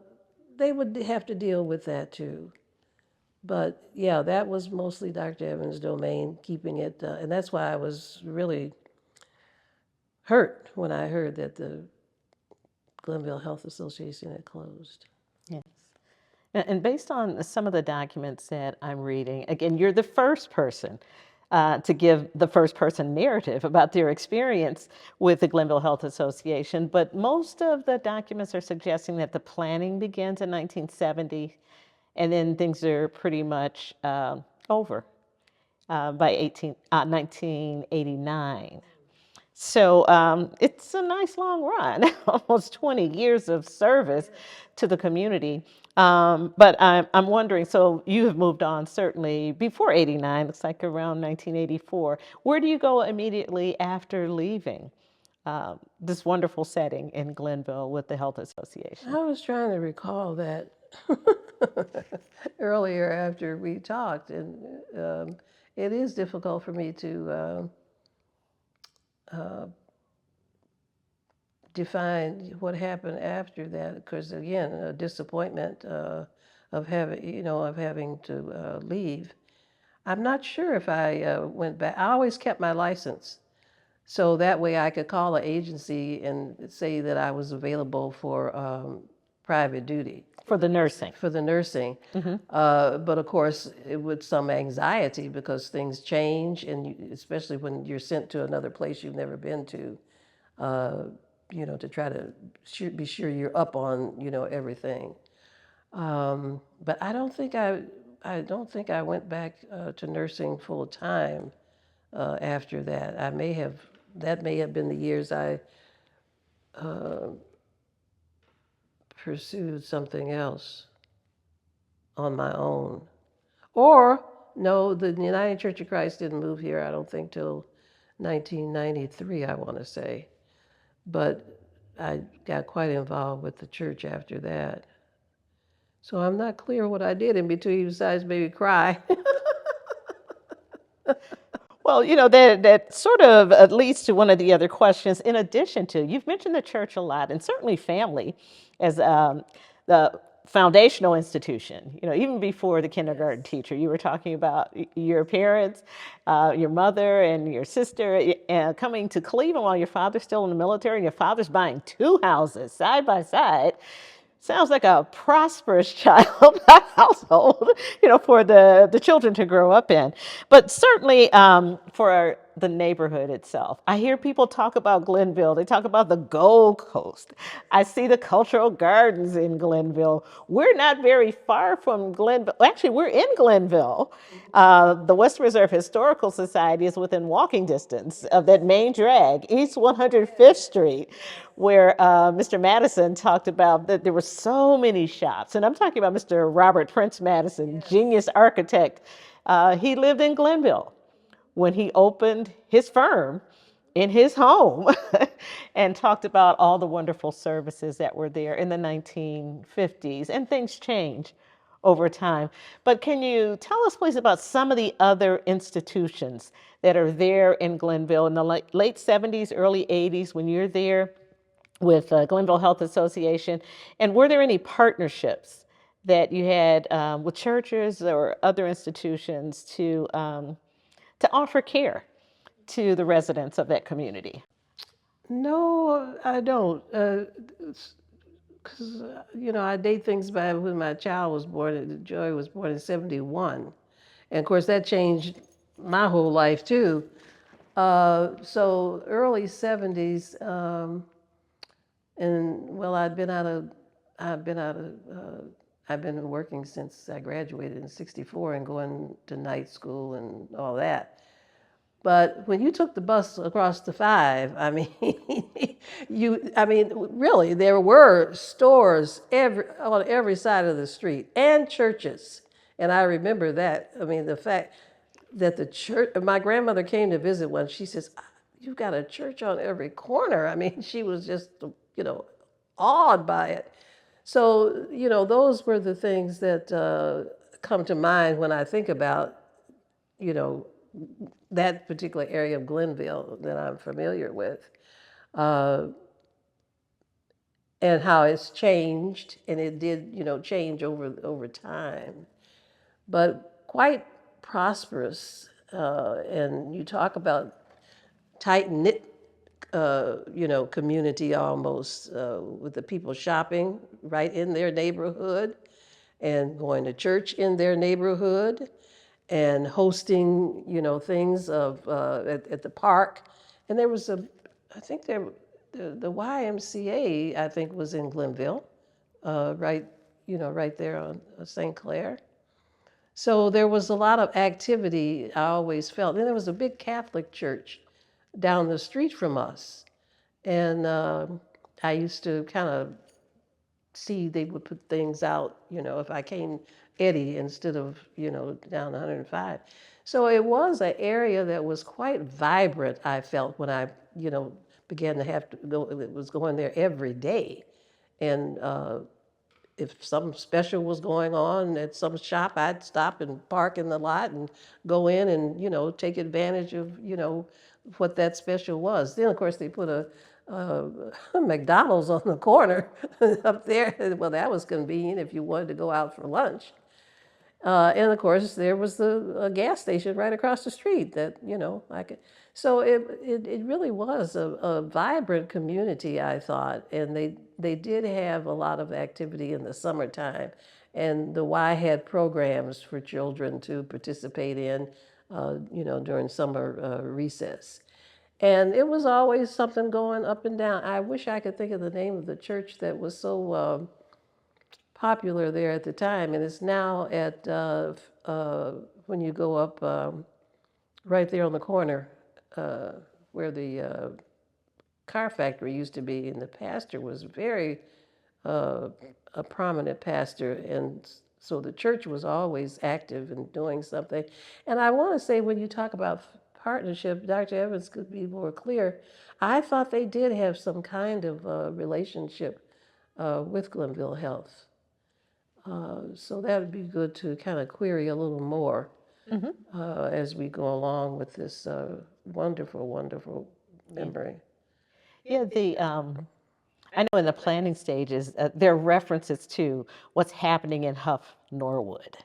Speaker 2: they would have to deal with that too. But yeah, that was mostly Dr. Evans' domain, keeping it, and that's why I was really hurt when I heard that the Glenville Health Association had closed.
Speaker 1: Yes. And based on some of the documents that I'm reading, again, you're the first person to give the first person narrative about their experience with the Glenville Health Association, but most of the documents are suggesting that the planning begins in 1970 and then things are pretty much over by 1989. So it's a nice long run, almost 20 years of service to the community. But I'm wondering, so you have moved on certainly before 89, looks like around 1984. Where do you go immediately after leaving this wonderful setting in Glenville with the Health Association?
Speaker 2: I was trying to recall that earlier after we talked, and it is difficult for me to define what happened after that, because again, a disappointment of having to leave. I'm not sure if I went back. I always kept my license, so that way I could call an agency and say that I was available for private duty.
Speaker 1: For the nursing.
Speaker 2: For the nursing. But of course, with some anxiety because things change, and especially when you're sent to another place you've never been to, to try to be sure you're up on, everything. But I don't think I went back to nursing full time after that. That may have been the years I pursued something else on my own. Or, no, the United Church of Christ didn't move here, I don't think, till 1993, I want to say. But I got quite involved with the church after that. So I'm not clear what I did in between besides maybe cry.
Speaker 1: Well, that sort of leads to one of the other questions. In addition to, you've mentioned the church a lot, and certainly family as the foundational institution. Even before the kindergarten teacher, you were talking about your parents, your mother and your sister, coming to Cleveland while your father's still in the military, and your father's buying two houses side by side. Sounds like a prosperous child household, for the children to grow up in. But certainly for the neighborhood itself. I hear people talk about Glenville. They talk about the Gold Coast. I see the cultural gardens in Glenville. We're not very far from Glenville. Actually, we're in Glenville. The Western Reserve Historical Society is within walking distance of that main drag, East 105th Street, where Mr. Madison talked about that there were so many shops. And I'm talking about Mr. Robert Prince Madison, genius architect. He lived in Glenville when he opened his firm in his home and talked about all the wonderful services that were there in the 1950s. And things change over time. But can you tell us, please, about some of the other institutions that are there in Glenville in the late 70s, early 80s, when you're there with Glenville Health Association? And were there any partnerships that you had with churches or other institutions to offer care to the residents of that community?
Speaker 2: No, I don't. Because, I date things by when my child was born. Joy was born in 71. And of course, that changed my whole life too. So early 70s, and well, I've been working since I graduated in 64 and going to night school and all that. But when you took the bus across the 5, really, there were stores on every side of the street and churches. And I remember that. The fact that the church, my grandmother came to visit once, she says, "You've got a church on every corner." She was just, awed by it. So, those were the things that come to mind when I think about, that particular area of Glenville that I'm familiar with, and how it's changed, and it did, change over time, but quite prosperous. And you talk about tight knit community almost, with the people shopping right in their neighborhood and going to church in their neighborhood and hosting, things at the park. And there was I think the YMCA, I think, was in Glenville, right there on St. Clair. So there was a lot of activity, I always felt. And there was a big Catholic church down the street from us. And I used to kind of see they would put things out, if I came Eddie instead of, down 105. So it was an area that was quite vibrant, I felt, when I, began to have to go, it was going there every day. And if something special was going on at some shop, I'd stop and park in the lot and go in and, take advantage of, what that special was. Then, of course, they put a McDonald's on the corner up there. Well, that was convenient if you wanted to go out for lunch. And of course, there was a gas station right across the street that, I could. So it really was a vibrant community, I thought. And they did have a lot of activity in the summertime. And the Y had programs for children to participate in, during summer recess. And it was always something going up and down. I wish I could think of the name of the church that was so popular there at the time, and it's now at when you go up right there on the corner where the car factory used to be, and the pastor was very a prominent pastor, and so the church was always active and doing something. And I want to say, when you talk about partnership, Dr. Evans could be more clear. I thought they did have some kind of relationship with Glenville Health. So that would be good to kind of query a little more as we go along with this wonderful, wonderful memory.
Speaker 1: Yeah, I know in the planning stages, there are references to what's happening in Huff Norwood.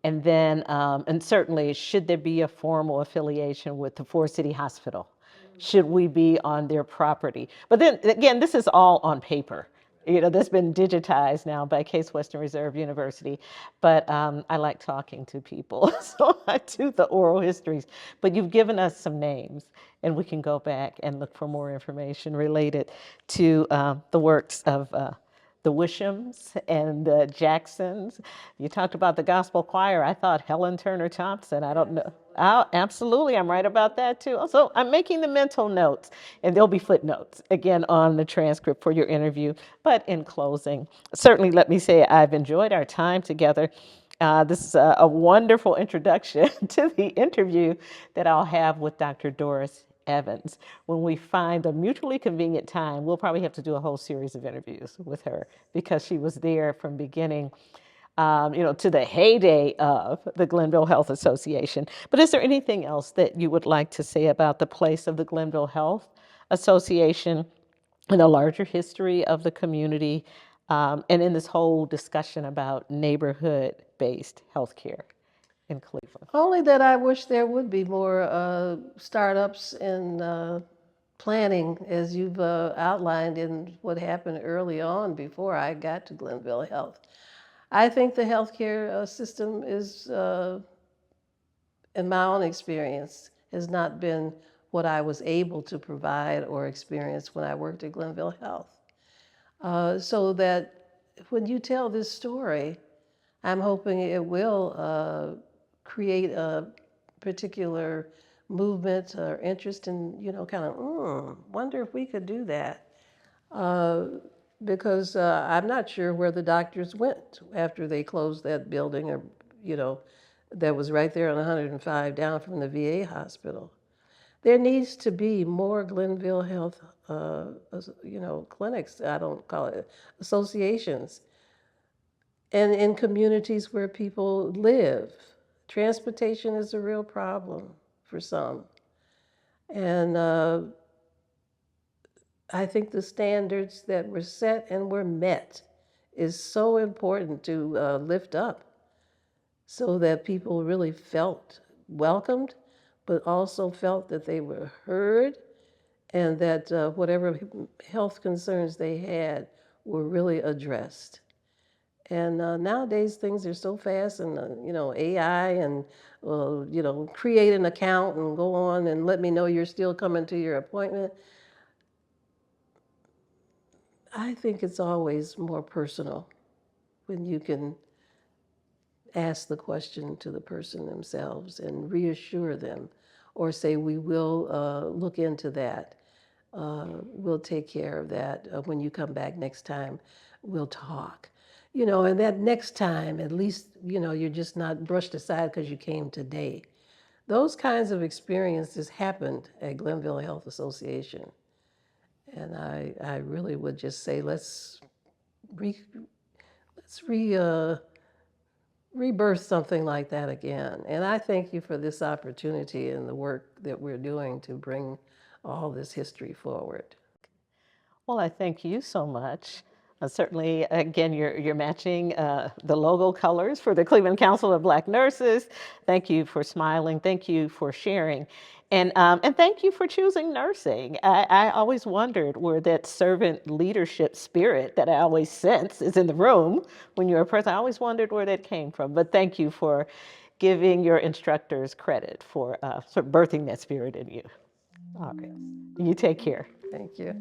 Speaker 1: And then, and certainly, should there be a formal affiliation with the Ford City Hospital? Should we be on their property? But then again, this is all on paper. That's been digitized now by Case Western Reserve University. But I like talking to people, so I do the oral histories. But you've given us some names, and we can go back and look for more information related to the works of the Wishams and the Jacksons. You talked about the gospel choir. I thought Helen Turner Thompson. I don't know. Oh, absolutely. I'm right about that too. So I'm making the mental notes, and there'll be footnotes again on the transcript for your interview. But in closing, certainly let me say I've enjoyed our time together. This is a wonderful introduction to the interview that I'll have with Dr. Doris Evans. When we find a mutually convenient time, we'll probably have to do a whole series of interviews with her, because she was there from beginning, to the heyday of the Glenville Health Association. But is there anything else that you would like to say about the place of the Glenville Health Association in the larger history of the community, and in this whole discussion about neighborhood-based healthcare in Cleveland?
Speaker 2: Only that I wish there would be more startups and planning, as you've outlined in what happened early on before I got to Glenville Health. I think the healthcare system is, in my own experience, has not been what I was able to provide or experience when I worked at Glenville Health. So that when you tell this story, I'm hoping it will create a particular movement or interest in, kind of, wonder if we could do that. Because I'm not sure where the doctors went after they closed that building, or, that was right there on 105 down from the VA hospital. There needs to be more Glenville Health, clinics, I don't call it associations, and in communities where people live. Transportation is a real problem for some. And I think the standards that were set and were met is so important to lift up, so that people really felt welcomed, but also felt that they were heard and that whatever health concerns they had were really addressed. And nowadays things are so fast, and AI, and create an account and go on and let me know you're still coming to your appointment. I think it's always more personal when you can ask the question to the person themselves and reassure them, or say, we will look into that. We'll take care of that. When you come back next time, we'll talk. And that next time, at least, you're just not brushed aside because you came today. Those kinds of experiences happened at Glenville Health Association. And I really would just say, re, let's rebirth something like that again. And I thank you for this opportunity and the work that we're doing to bring all this history forward.
Speaker 1: Well, I thank you so much. Certainly, again, you're matching the logo colors for the Cleveland Council of Black Nurses. Thank you for smiling. Thank you for sharing. And thank you for choosing nursing. I always wondered where that servant leadership spirit that I always sense is in the room when you're a person. I always wondered where that came from. But thank you for giving your instructors credit for sort of birthing that spirit in you. All right. You take care.
Speaker 2: Thank you.